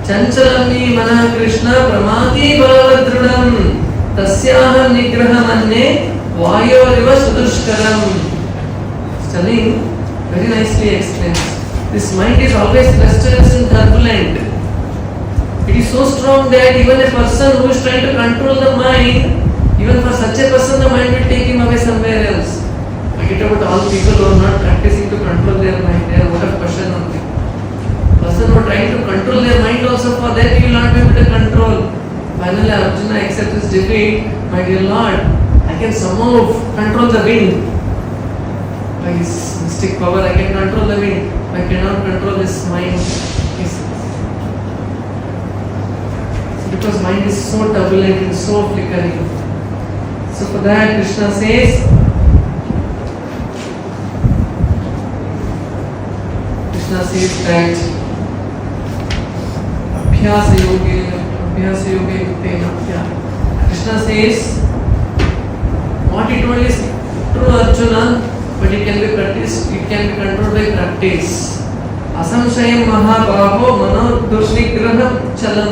Chanchalami mana Krishna pramati balavadrunam tasyaham nigrahamanye vayoriva sudushkaram. He's telling, very nicely explains, this mind is always restless and turbulent. It is so strong that even a person who is trying to control the mind, even for such a person the mind will take him away somewhere else. Forget about all people who are not practicing to control their mind. They are out of question only. Person who are trying to control their mind also, for that he will not be able to control. Finally Arjuna accepts his defeat. My dear Lord, I can somehow control the wind. By his mystic power I can control the wind. I cannot control this mind. Because mind is so turbulent and so flickering. So for that Krishna says, that Abhyasa yoge yuktena. Krishna says, what he told is true Arjuna, but it can be practiced, it can be controlled by practice. Asamshayam mahabaho mano durnigraham chalam.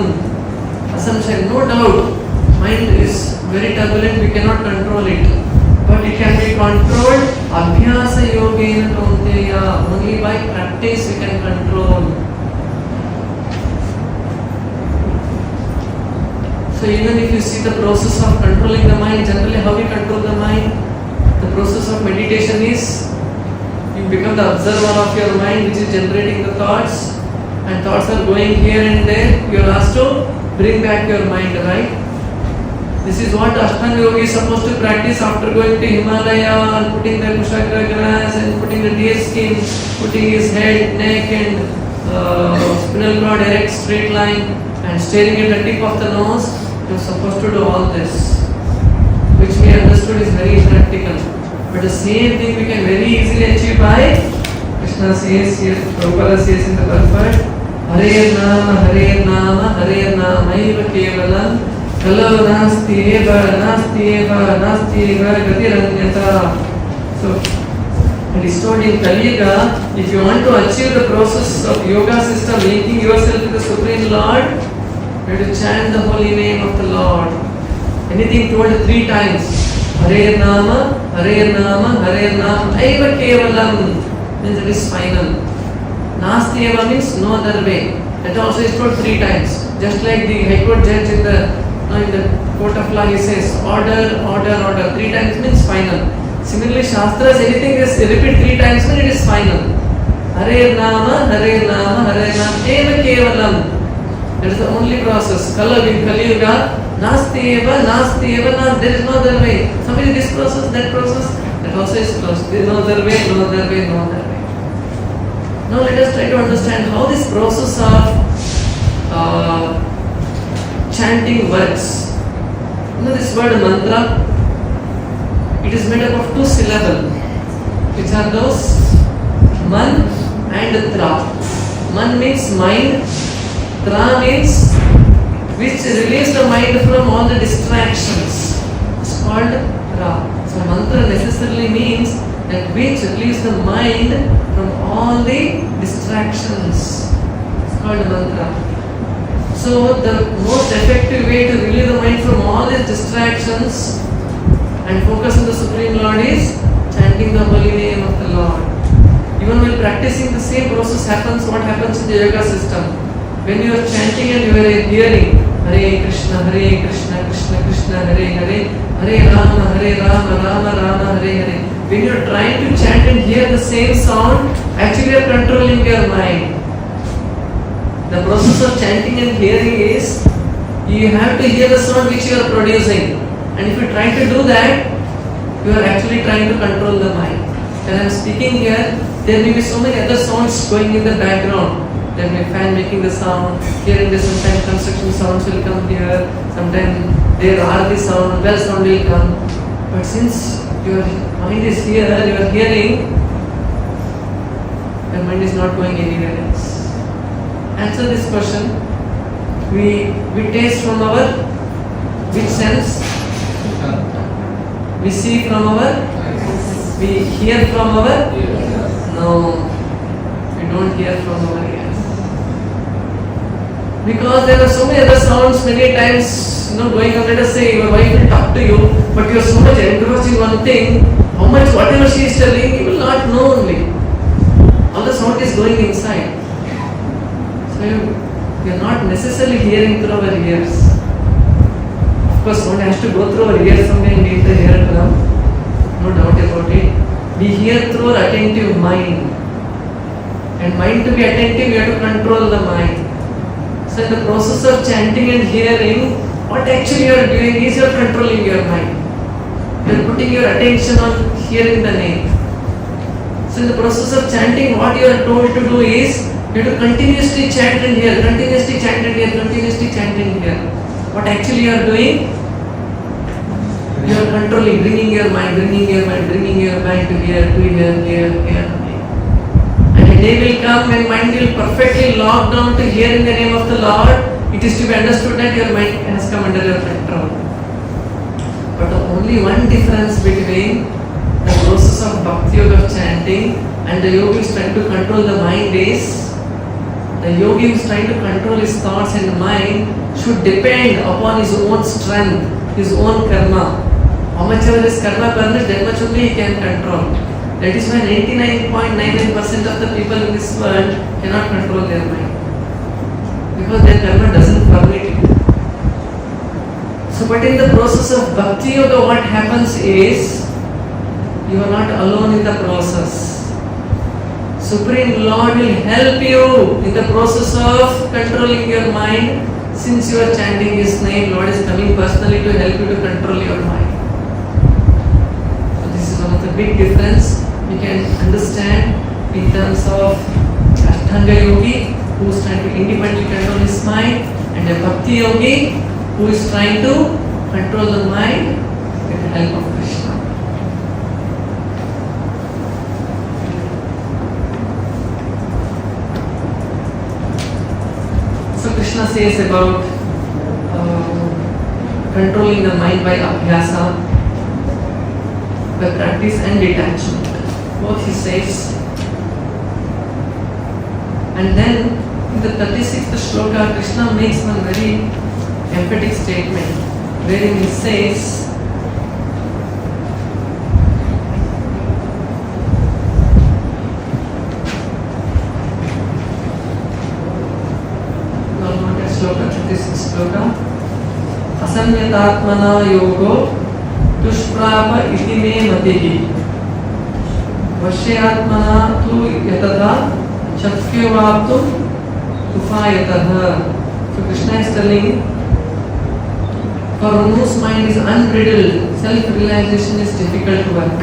Assumption, no doubt, mind is very turbulent, we cannot control it. But it can be controlled, abhyasa yogena kaunteya, only by practice we can control. So even if you see the process of controlling the mind, generally how we control the mind, the process of meditation is, you become the observer of your mind which is generating the thoughts, and thoughts are going here and there, you are asked to bring back your mind, right? This is what Ashtanga Yogi is supposed to practice after going to Himalaya and putting the kushagra grass and putting the deer skin, putting his head, neck and spinal cord erect, straight line and staring at the tip of the nose. You are supposed to do all this, which we understood is very impractical. But the same thing we can very easily achieve by, Krishna says here, Prabhupada says in the Bhagavad, Hare Nama Maiva Kevalam Kalo Nasti Eva Gatiranyata. So it is told in Kali Yuga, if you want to achieve the process of yoga system, linking yourself with the Supreme Lord, you have to chant the holy name of the Lord. Anything told 3 times. Hare Nama Maiva Kevalam means it is final. Nasti eva means no other way. That also is told 3 times. Just like the High Court judge in the court of law, he says order. 3 times means final. Similarly, Shastras, anything is repeat 3 times means it is final. Hare Nama eva kevalam. That is the only process. Kali Yuga, Nasti eva, there is no other way. Somebody this process, that also is closed. There is no other way. Now let us try to understand how this process of chanting works. You know this word mantra, it is made up of 2 syllables, which are those man and tra. Man means mind, tra means which relieves the mind from all the distractions. It's called tra. So mantra necessarily means that which relieves the mind from all the distractions. It's called mantra. So the most effective way to relieve the mind from all these distractions and focus on the Supreme Lord is chanting the holy name of the Lord. Even while practicing, the same process happens. What happens in the yoga system? When you are chanting and you are hearing Hare Krishna, Krishna Krishna, Hare Hare, Hare Rama, Rama Hare Hare. When you are trying to chant and hear the same sound, actually you are controlling your mind. The process of chanting and hearing is, you have to hear the sound which you are producing. And if you try to do that, you are actually trying to control the mind. When I am speaking here, there may be so many other sounds going in the background. There may be fan making the sound, here and there sometimes construction sounds will come here, sometimes there are the sound, bell sound will come. But since your mind is here, you are hearing, your mind is not going anywhere else. Answer this question. We taste from our which sense? We see from our, we hear from our, no, we don't hear from our ears. Because there are so many other sounds many times, going on. Let us say your wife will talk to you, but you are so much engrossed in one thing, how much whatever she is telling, you will not know only. All the sound is going inside. So you are not necessarily hearing through our ears. Of course, one has to go through our ears somewhere and get the ear drum. No doubt about it. We hear through our attentive mind. And mind to be attentive, you have to control the mind. So in the process of chanting and hearing, what actually you are doing is you are controlling your mind. You are putting your attention on hearing the name. So in the process of chanting, what you are told to do is you have to continuously chant and hear, continuously chant and hear, continuously chant and hear. What actually you are doing? You are controlling, bringing your mind to hear, And a day will come when mind will perfectly lock down to hear in the name of the Lord. It is to be understood that your mind has come under your control. But the only one difference between the process of Bhakti Yoga of chanting and the yogi who is trying to control the mind is, the yogi who is trying to control his thoughts and mind should depend upon his own strength, his own karma. How much ever his karma permits, that much only he can control. That is why 99.99% of the people in this world cannot control their mind. Because their karma doesn't permit it. So, but in the process of Bhakti Yoga, what happens is, you are not alone in the process. Supreme Lord will help you in the process of controlling your mind. Since you are chanting His name, Lord is coming personally to help you to control your mind. So this is one of the big difference we can understand in terms of Ashtanga Yogi who is trying to independently control his mind, and a Bhakti Yogi who is trying to control the mind with the help of Krishna. So Krishna says about controlling the mind by abhyasa, by practice and detachment. Both he says. And then in the 36th shloka, Krishna makes one very emphatic statement wherein he says, shloka 36th shloka, Asamyatatmana yogo tushprapa iti me matihi Vashyatmana tu yatata Shakhyavaptum Upayatah. So Krishna is telling, for one whose mind is unbridled, self-realization is difficult to work.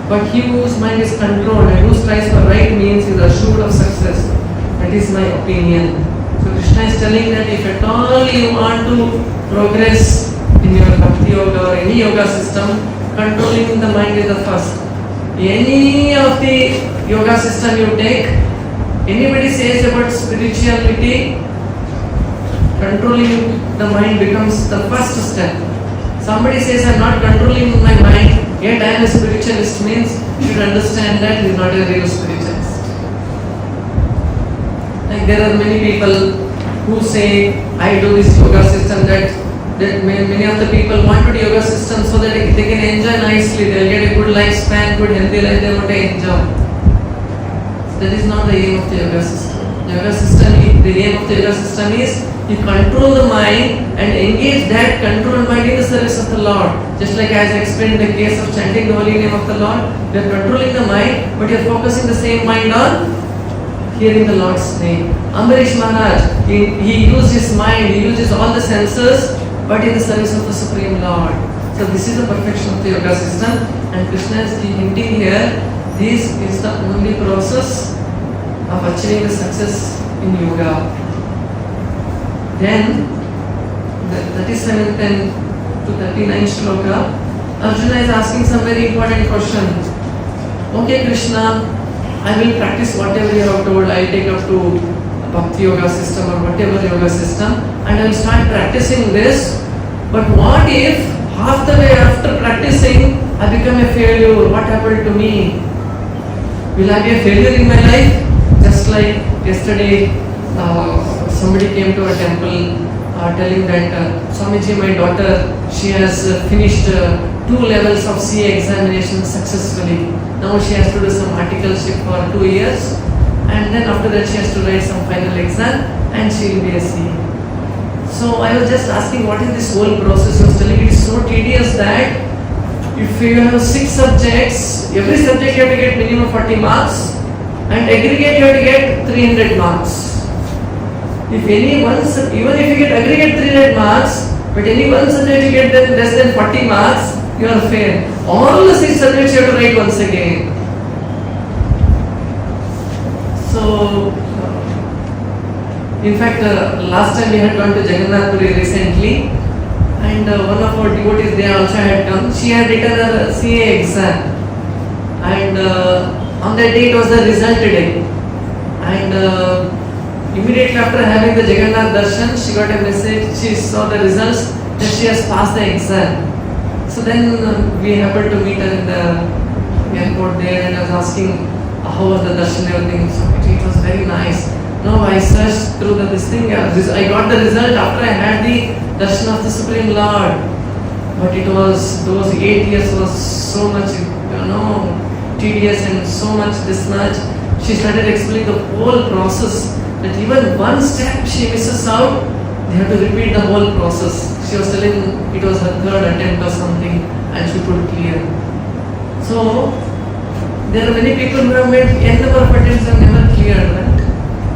But he whose mind is controlled and who strives for right means is assured of success. That is my opinion. So Krishna is telling that if at all you want to progress in your Bhakti Yoga or any yoga system, controlling the mind is the first. Any of the yoga system you take, anybody says about spirituality, controlling the mind becomes the first step. Somebody says, I am not controlling my mind, yet I am a spiritualist, means you should understand that he is not a real spiritualist. Like there are many people who say, I do this yoga system, that many of the people want to do yoga system so that they can enjoy nicely, they will get a good lifespan, good healthy life, they want to enjoy. That is not the aim of the yoga system. The aim of the yoga system is you control the mind and engage that controlled mind in the service of the Lord. Just like as I explained in the case of chanting the holy name of the Lord, you are controlling the mind, but you are focusing the same mind on hearing the Lord's name. Ambarish Maharaj, he used his mind, he uses all the senses, but in the service of the Supreme Lord. So this is the perfection of the yoga system, and Krishna is hinting here, this is the only process of achieving the success in yoga. Then, the 37th and to 39th shloka, Arjuna is asking some very important question. Okay Krishna, I will practice whatever you have told, I will take up to a Bhakti Yoga system or whatever yoga system, and I will start practicing this. But what if half the way after practicing, I become a failure. What happened to me? Will I be a failure in my life? Just like yesterday, somebody came to a temple telling that Swamiji, my daughter, she has finished 2 levels of CA examination successfully. Now she has to do some articleship for 2 years, and then after that she has to write some final exam, and she will be a CA. So I was just asking, what is this whole process? He was telling it is so tedious that if you have 6 subjects, every subject you have to get minimum 40 marks, and aggregate you have to get 300 marks. If any one, even if you get aggregate 300 marks, but any one subject you get less than 40 marks, you are fail. All the 6 subjects you have to write once again. So, in fact, last time we had gone to Jagannath Puri recently, and one of our devotees there also had come. She had written her CA exam, and on that day it was the result day, and immediately after having the Jagannath darshan, she got a message. She saw the results that she has passed the exam. So then we happened to meet her in the airport there, and I was asking how was the darshan and everything. So it was very nice. Now I searched through this thing. I got the result after I had the darshan of the Supreme Lord. But it was, those 8 years was so much, tedious and so much this much. She started explaining the whole process, that even one step she misses out, they have to repeat the whole process. She was telling it was her 3rd attempt or something, and she could clear. So there are many people who have made n number of attempts and never cleared, right?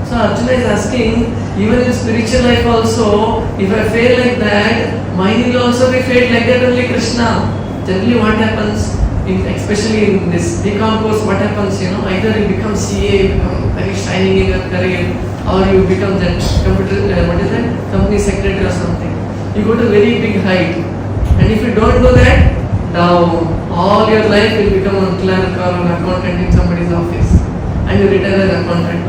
So Arjuna is asking, even in spiritual life also, if I fail like that, mine will also be failed like that only, Krishna. Generally what happens, especially in this BCom course, what happens, either you become CA, become very shining in your career, or you become that company secretary or something. You go to very big height, and if you don't do that, down, all your life will become a clerk or an accountant in somebody's office, and you retire as an accountant.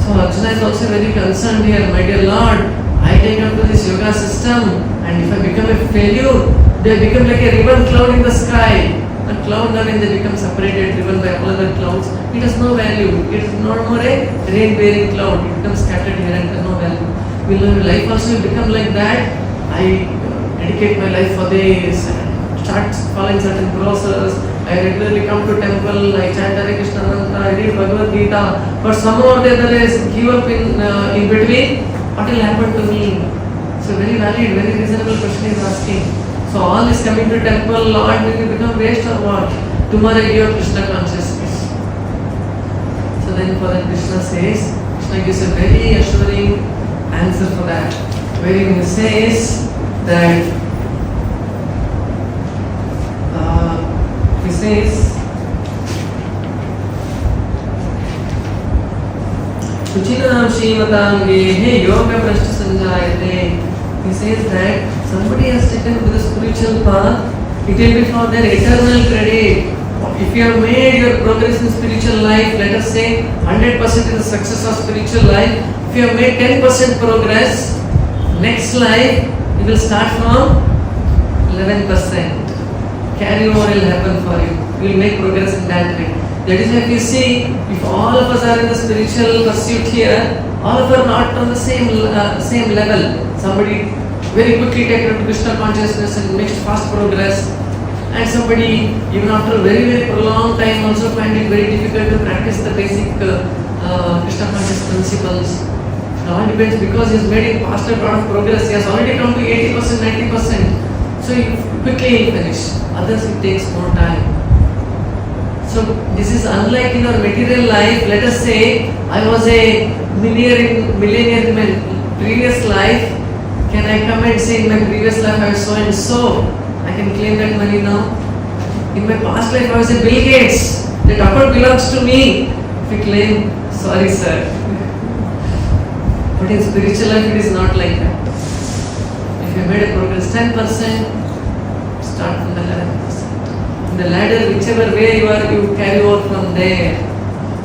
So Arjuna is also very concerned here. My dear Lord, I take up to this yoga system, and if I become a failure, they become like a ribbon cloud in the sky. A cloud now when they become separated, driven by all other clouds, it has no value. It is no more a rain-bearing cloud. It becomes scattered here and has no value. Will my life also become like that? I dedicate my life for this, and start following certain process. I regularly come to temple, I chant Hare Krishna mantra, I read Bhagavad Gita, but somehow or the other is give up in between. What will happen to me? So very valid, very reasonable question is asking. So all this coming to temple, Lord, will you become waste or what? Tomorrow give up Krishna consciousness. So then for that Krishna says, Krishna gives a very assuring answer for that. Wherein he says that he says Uchinam Shrimatam Gehe Yoga Prashta Sanjayate. He says that somebody has taken to the spiritual path, it will be for their eternal credit. If you have made your progress in spiritual life, let us say 100% in the success of spiritual life, if you have made 10% progress, next life you will start from 11%. Carryover will happen for you. You will make progress in that way. That is why if you see, if all of us are in the spiritual pursuit here, all of us are not on the same level. Somebody very quickly take to Krishna consciousness and makes fast progress, and somebody even after a very very prolonged time also find it very difficult to practice the basic Krishna conscious principles. It all depends, because he has made it faster lot of progress. He has already come to 80%, 90%. So he quickly will finish. Others it takes more time. So this is unlike in our material life. Let us say I was a millionaire in my previous life. Can I come and say in my previous life I was so and so? I can claim that money now. In my past life I was a Bill Gates. That account belongs to me. If you claim, sorry sir. But in spiritual life it is not like that. If you made a progress 10%, start from the 11%. In the ladder, whichever way you are, you carry over from there.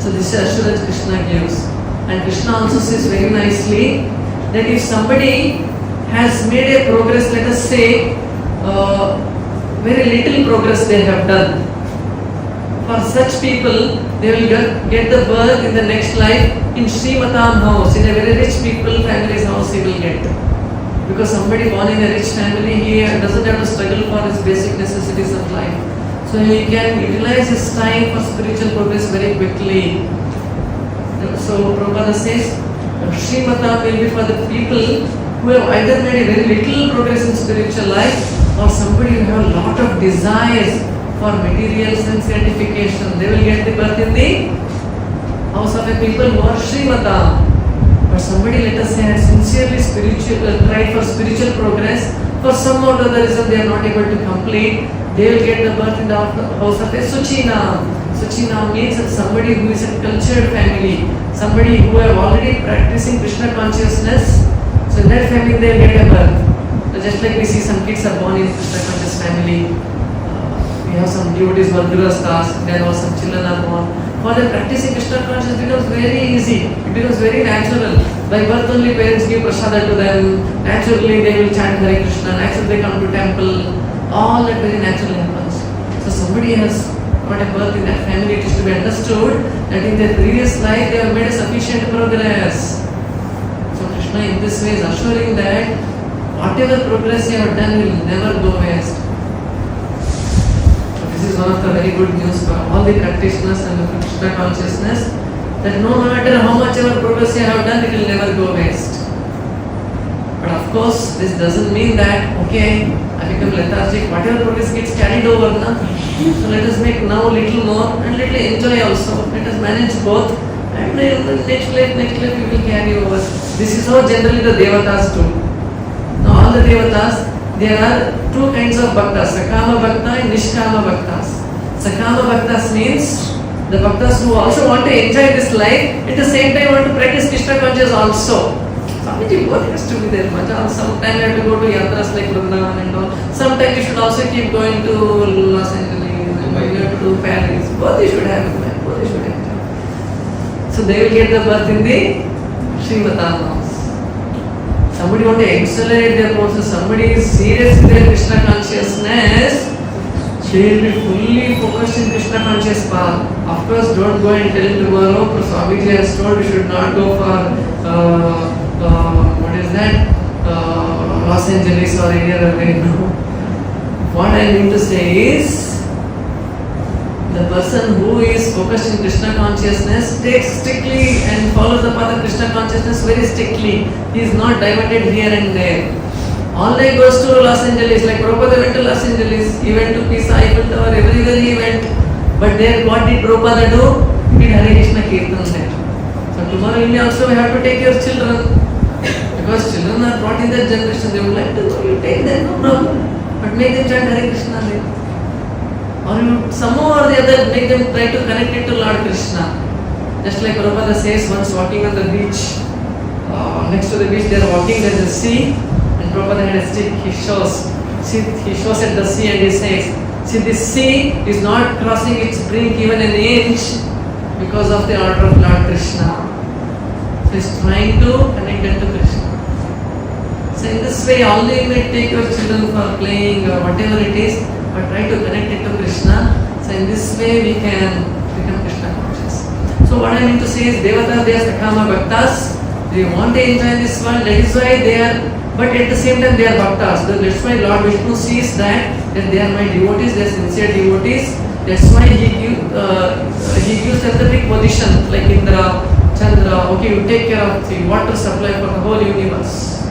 So this is assurance Krishna gives. And Krishna also says very nicely that if somebody has made a progress, let us say, very little progress they have done. For such people, they will get the birth in the next life in Srimatam house, in a very rich people family's house he will get. Because somebody born in a rich family, he doesn't have to struggle for his basic necessities of life. So he can utilize his time for spiritual progress very quickly. So Prabhupada says, Srimatam will be for the people who have either made a very little progress in spiritual life, or somebody who have a lot of desires for material sense gratification. They will get the birth in the house of a people who are Srimatam. But somebody, let us say, has sincerely tried for spiritual progress, for some or other reason they are not able to complete, they will get the birth in the house of a Suchinam. Suchinam means that somebody who is a cultured family, somebody who have already practicing Krishna consciousness. So in that family they will get a birth. So just like we see some kids are born in Krishna conscious family, we have some devotees who are Grihasthas, then also some children are born. For them practicing Krishna consciousness becomes very easy, it becomes very natural. By birth only parents give prasada to them, naturally they will chant Hare Krishna, naturally they come to temple, all that very naturally happens. So somebody has got a birth in that family, it is to be understood that in their previous life they have made a sufficient progress. So Krishna in this way is assuring that whatever progress you have done will never go waste. This is one of the very good news for all the practitioners and the Krishna consciousness, that no matter how much ever progress you have done, it will never go waste. But of course, this doesn't mean that, okay, I become lethargic, whatever progress gets carried over now. So let us make now a little more and little enjoy also. Let us manage both, and then next life we will carry over. This is how generally the Devatas do. Now all the Devatas, there are two kinds of bhaktas, Sakama Bhakta and Nishkama Bhaktas. Sakama Bhaktas means the bhaktas who also want to enjoy this life, at the same time want to practice Krishna consciousness also. Swamiji, both has to be there. Sometimes you have to go to yatras like Vrindavan and all. Sometimes you should also keep going to Los Angeles and you have to do Paris. Both you should have in mind, both you should enjoy. So they will get the birth in the Srimatam house. Somebody want to accelerate their process, somebody is serious in their Krishna consciousness, they will be fully focused in Krishna conscious path. Of course, don't go and tell him tomorrow, Swamiji has told you should not go for, Los Angeles or any other way. No. What I mean to say is, the person who is focused in Krishna consciousness takes strictly and follows the path of Krishna consciousness very strictly. He is not diverted here and there. All day goes to Los Angeles, like Prabhupada went to Los Angeles, he went to Pisa, Eiffel Tower, everywhere he went. But there, what did Prabhupada do? He did Hare Krishna Kirtan there. So tomorrow in India also we have to take your children. Because children are brought in that generation, they would like to go, you take them, no problem. But make them chant Hare Krishna there. Or you somehow or the other make them try to connect it to Lord Krishna. Just like Prabhupada says, once walking on the beach, next to the beach they are walking, there is a sea, and Prabhupada had a stick, he shows at the sea and he says, see, this sea is not crossing its brink even an inch because of the order of Lord Krishna. So he is trying to connect them to Krishna. So in this way, only you may take your children for playing or whatever it is, but try to connect it to Krishna. So in this way we can become Krishna conscious. So what I mean to say is, Devatas, they are Sakama Bhaktas. They want to enjoy this world, that is why they are, but at the same time they are Bhaktas. That's why Lord Vishnu sees that they are my devotees, they are sincere devotees. That's why he gives them the big position, like Indra, Chandra, okay, you take care of the water supply for the whole universe.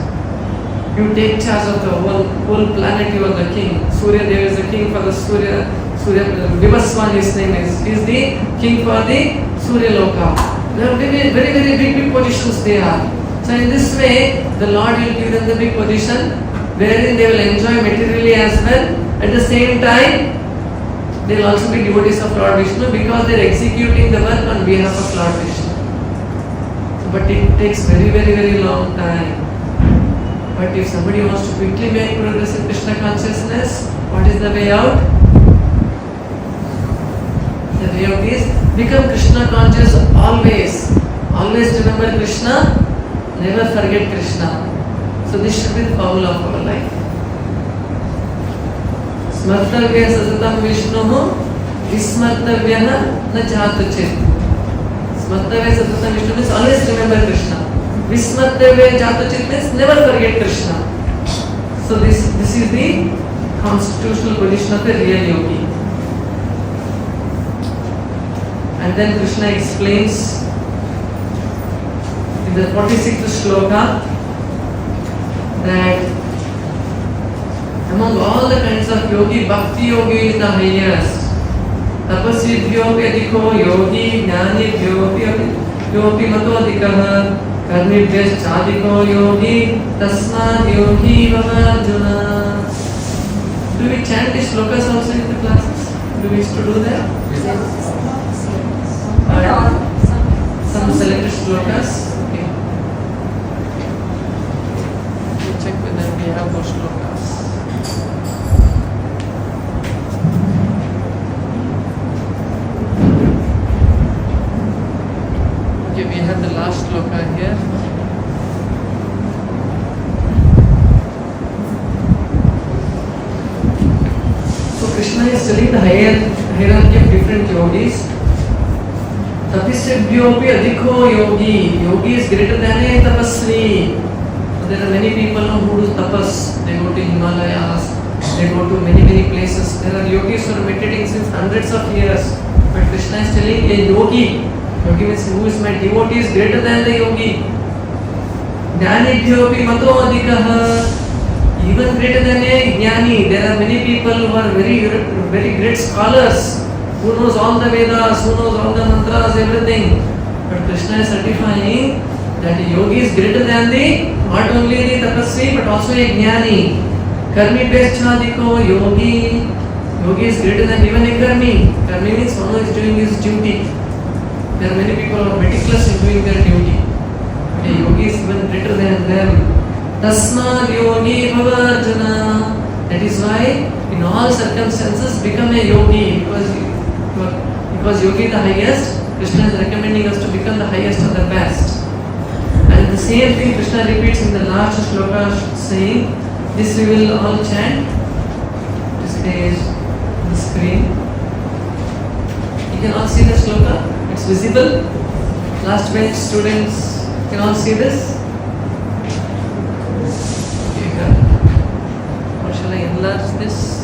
You take charge of the whole planet, you are the king. Surya Deva is the king for the Surya Vivaswan, his name is. He is the king for the Surya Loka. They are very, very, very big positions they are. So in this way, the Lord will give them the big position, wherein they will enjoy materially as well. At the same time, they will also be devotees of Lord Vishnu because they are executing the work on behalf of Lord Vishnu. So, but it takes very, very, very long time. But if somebody wants to quickly make progress in Krishna consciousness, what is the way out? The way out is become Krishna conscious always. Always remember Krishna, never forget Krishna. So this should be the formula of our life. So स्मर्तव्य सततं विष्णुः विस्मर्तव्यः न जातुचित्. Smartavya Satata Vishnu means always remember Krishna. Vismartavya Jatachit means never forget Krishna. So this is the constitutional position of a real yogi. And then Krishna explains in the 46th shloka that among all the kinds of yogi, bhakti yogi is the highest. तपस्विभ्योऽपि अधिको योगी ज्ञानिभ्योऽपि मतोऽधिकः कर्मिभ्यश्चाधिको योगी तस्माद् योगी भव Arjun. Do we chant these shlokas also in the classes? Do we used to do that? Some selected shlokas. Okay. We'll check whether we have those shlokas. Okay, we have the last shloka here. So Krishna is telling the hierarchy of different yogis. Tapisebhyopi adhiko yogi. Yogi is greater than a tapasvi. So there are many people who do tapas. They go to Himalayas. They go to many places. There are yogis who are meditating since hundreds of years. But Krishna is telling a yogi. Yogi means who is my devotee is greater than the yogi. Jnanibhyopi mato adhikaha. Even greater than a jnani. There are many people who are very great scholars, who knows all the Vedas, who knows all the mantras, everything. But Krishna is certifying that a yogi is greater than not only the tapasvi but also a jnani. Karmi bheschadiko yogi. Yogi is greater than even a karmi. Karmi means one who is doing his duty. There are many people who are meticulous in doing their duty. A yogi is even greater than them. Tasmad yogi bhava arjuna. That is why in all circumstances become a yogi, because yogi is the highest. Krishna is recommending us to become the highest and the best. And the same thing Krishna repeats in the last shloka, saying, this we will all chant. This is the screen. You can all see the shloka. It's visible. Last bench students can all see this. Okay, good. Or shall I enlarge this?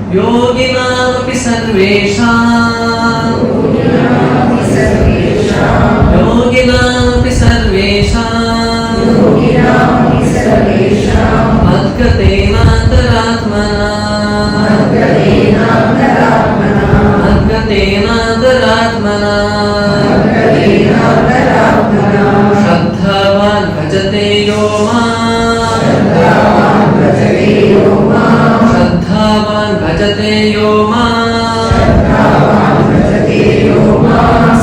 योगिनामपि सर्वेषां मद्गतेनान्तरात्मना श्रद्धावान् भजते यो मां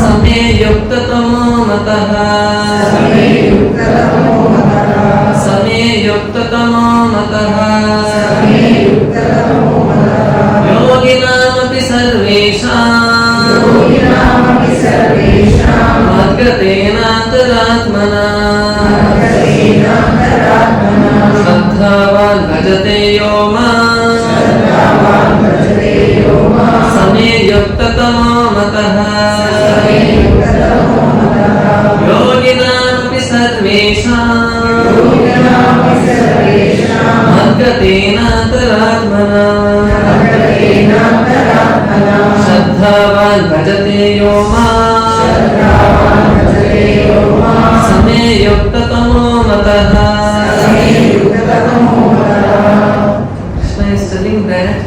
समे युक्ततमो मतः योगिनामपि सर्वेषां मद्गतेनान्तरात्मना श्रद्धावान् भजते यो मां समे युक्ततमो मतः योगिनामपि सर्वेषां मद्गतेनान्तरात्मना श्रद्धावान् भजते यो मां समे युक्ततमो मतः. Krishna is telling that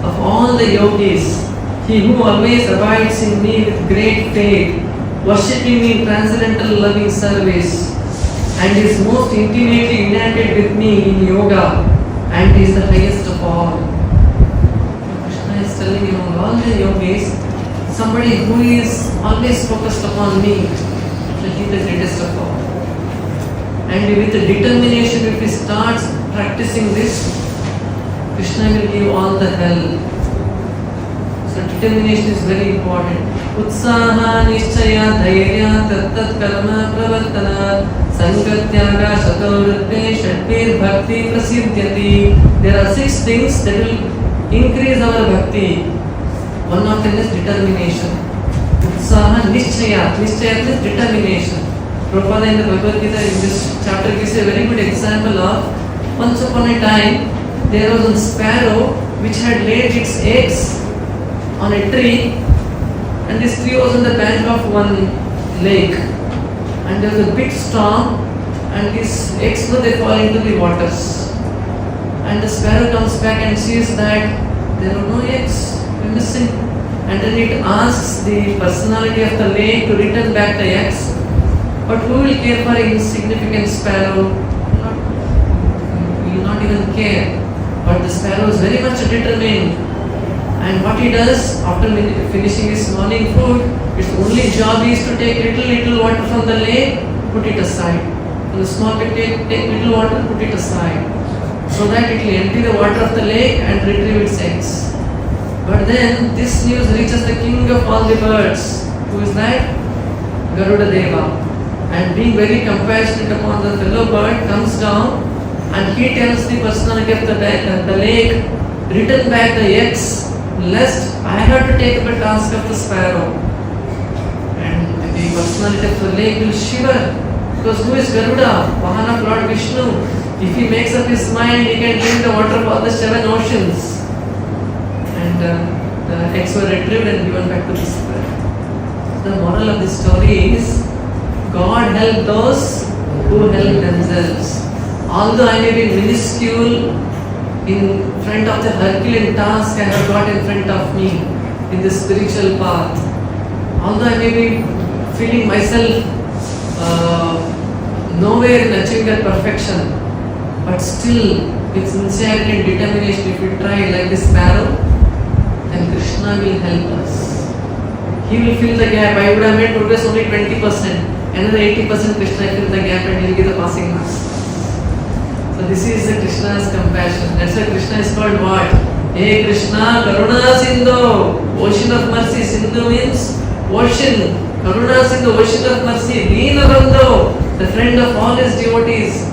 of all the yogis, he who always abides in me with great faith, worshipping me in transcendental loving service, and is most intimately united with me in yoga, and is the highest of all. Krishna is telling among all the yogis, somebody who is always focused upon me, so he is the greatest of all. And with the determination, if he starts practicing this, Krishna will give all the help. So determination is very important. Utsaha nishchaya dhairya tattat karma pravartana sangatyaga shatavritte shadvir bhakti prasiddhyati. There are 6 things that will increase our bhakti. One of them is determination. Utsaha nishchaya. Nishchaya means determination. Prabhupada in the Bhagavad Gita in this chapter gives a very good example of once upon a time there was a sparrow which had laid its eggs on a tree, and this tree was on the bank of one lake, and there was a big storm, and these eggs they fall into the waters, and the sparrow comes back and sees that there are no eggs, they are missing, and then it asks the personality of the lake to return back the eggs. But who will care for an insignificant sparrow? Will not even care. But the sparrow is very much determined. And what he does after finishing his morning food, its only job is to take little water from the lake, put it aside. From the small pit, take little water, put it aside. So that it will empty the water of the lake and retrieve its eggs. But then this news reaches the king of all the birds. Who is that? Garuda Deva. And being very compassionate upon the fellow bird, comes down and he tells the personality of the lake, return back the eggs, lest I have to take up a task of the sparrow. And the personality of the lake will shiver, because who is Garuda? Vahana of Lord Vishnu. If he makes up his mind, he can drink the water of all the 7 oceans. And the eggs were retrieved and given back to the sparrow. The moral of the story is, God help those who help themselves. Although I may be minuscule in front of the Herculean task I have got in front of me in the spiritual path, although I may be feeling myself nowhere in achieving that perfection, but still with sincerity and determination, if we try like this sparrow, then Krishna will help us. He will fill the gap. I would have made progress only 20%. Another 80% Krishna will fill the gap and he will give the passing marks. So this is the Krishna's compassion. That's why Krishna is called what? Hey Krishna, Karuna Sindhu, ocean of mercy. Sindhu means ocean. Karuna Sindhu, ocean of mercy. Deena Bandhu, the friend of all his devotees.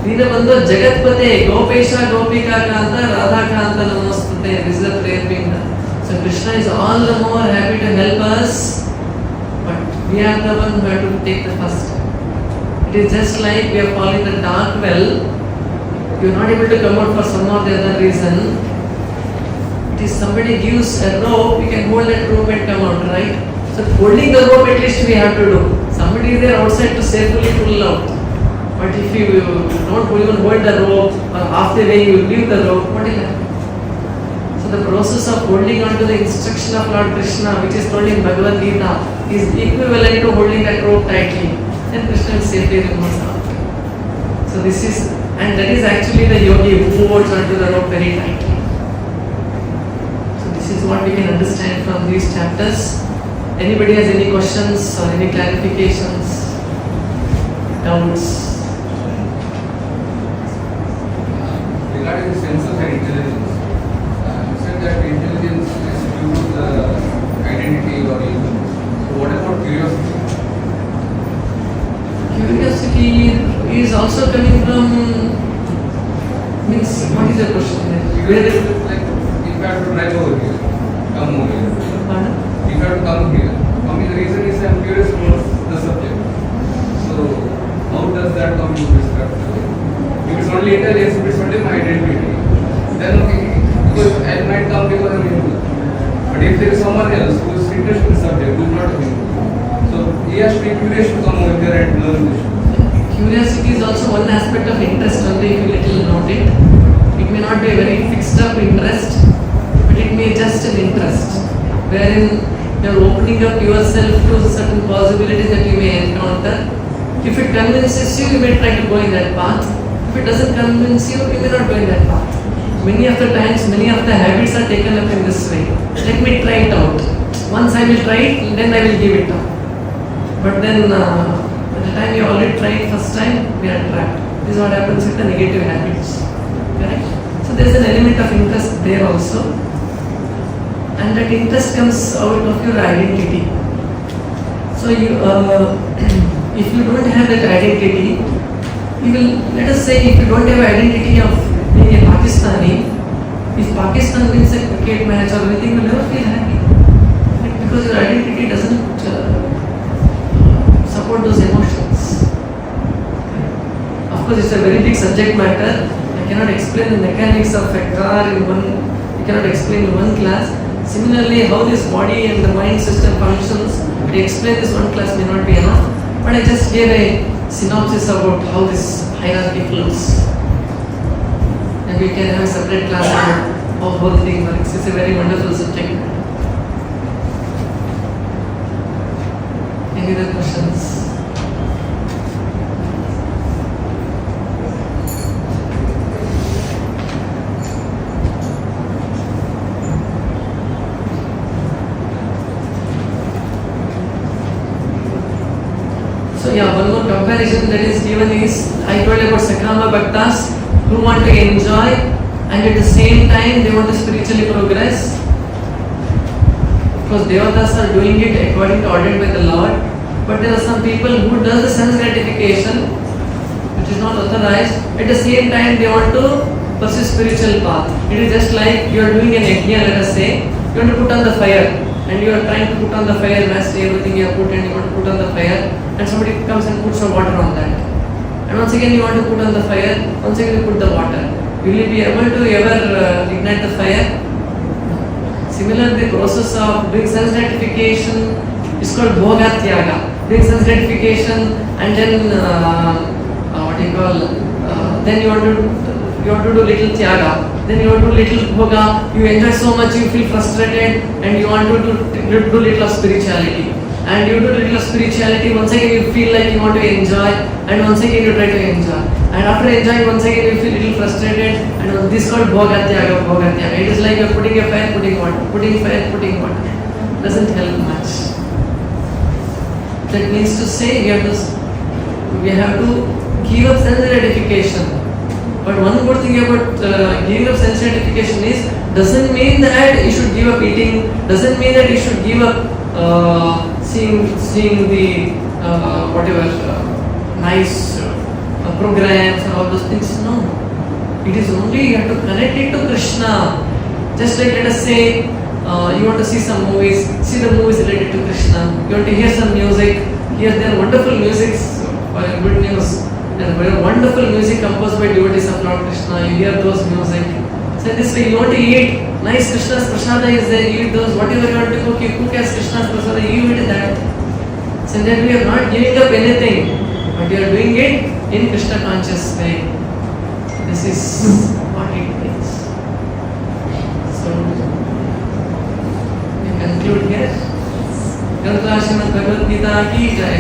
Deena Bandhu, Jagatpate, Gopesha, Gopika Kanta, Radha Kanta Namostate. This is the prayer being done. So Krishna is all the more happy to help us, but we are the one who have to take the first step. It is just like we are falling in the dark well. You are not able to come out for some or the other reason. It is somebody gives a rope, we can hold that rope and come out, right? So holding the rope at least we have to do. Somebody is there outside to safely pull out. But if you don't even hold the rope, or half the way you leave the rope, what will happen? So the process of holding on to the instruction of Lord Krishna, which is told in Bhagavad Gita, is equivalent to holding that rope tightly. Then Krishna will safely remove out. So this is, and that is actually the yogi who holds onto the rope very tightly. So this is what we can understand from these chapters. Anybody has any questions or any clarifications, doubts? Regarding the sense of intelligence, you said that intelligence is due to the identity or ego. So what about curiosity? Curiosity is also coming from, means what is the question? Where is it? Like if I have to drive over here, come over here. Pardon? If I have to come here, for me the reason is I am curious about the subject. So how does that come into this factor? If it's only intelligence, if it's only my identity, then okay, because I might come because I'm Hindu. But if there is someone else who is interested in the subject, who is not a Hindu, so he has to be curious to come over here and learn this. Curiosity is also one aspect of interest only if you little note it. It may not be a very fixed up interest, but it may just an interest, wherein you are opening up yourself to certain possibilities that you may encounter. If it convinces you, you may try to go in that path. If it doesn't convince you, you may not go in that path. So many of the times, many of the habits are taken up in this way. Let me try it out. Once I will try it, then I will give it up. But then, by the time you already tried first time, we are trapped. This is what happens with the negative habits. Correct? So there is an element of interest there also. And that interest comes out of your identity. So you, if you don't have that identity, you will, let us say if you don't have identity of being a Pakistani, if Pakistan wins a cricket match or anything, you will never feel happy. Because your identity doesn't support those emotions. Of course, it's a very big subject matter. I cannot explain the mechanics of a car in one, you cannot explain in one class. Similarly, how this body and the mind system functions, to explain this one class may not be enough. But I just gave a synopsis about how this hierarchy flows. And we can have a separate class about how the whole thing works. It's a very wonderful subject. Any other questions? So yeah, one more comparison that is given is, I told about Sakama Bhaktas who want to enjoy and at the same time they want to spiritually progress. Because Devatas are doing it according to ordained by the Lord, but there are some people who does the sense gratification which is not authorized, at the same time they want to pursue spiritual path. It is just like you are doing an yajna, let us say, you want to put on the fire and you are trying to put on the fire, master everything you have put and you want to put on the fire and somebody comes and puts some water on that. And once again you want to put on the fire, once again you put the water. Will you be able to ever ignite the fire? Similarly, the process of doing sense gratification is called bhoga tyaga. Doing sense gratification and then then you want to do little tyaga. Then you want to do little bhoga. You enjoy so much, you feel frustrated, and you want to do little of spirituality. And you do little of spirituality. Once again, you feel like you want to enjoy, and once again you try to enjoy. And after enjoying, once again you feel little frustrated, and this is called bhoga tyaga. Bhoga tyaga. It is like you're putting a fire, putting water, putting fire, putting water. Doesn't help much. That means to say we have to give up sense gratification. But one good thing about giving up sense gratification is, doesn't mean that you should give up eating, doesn't mean that you should give up seeing the nice programs and all those things. No. It is only you have to connect it to Krishna. Just like let us say you want to see some movies, see the movies related to Krishna. You want to hear some music, hear their wonderful music. Good news. There are very wonderful music composed by devotees of Lord Krishna. You hear those music. So this way you want to eat nice Krishna's prasada is there. You eat those, whatever you want to cook, you cook as Krishna's prasada, you eat that. So then we are not giving up anything, but you are doing it in Krishna conscious way. This is what it means. So we conclude here. Granth Srimad Bhagavad Gita ki Jai.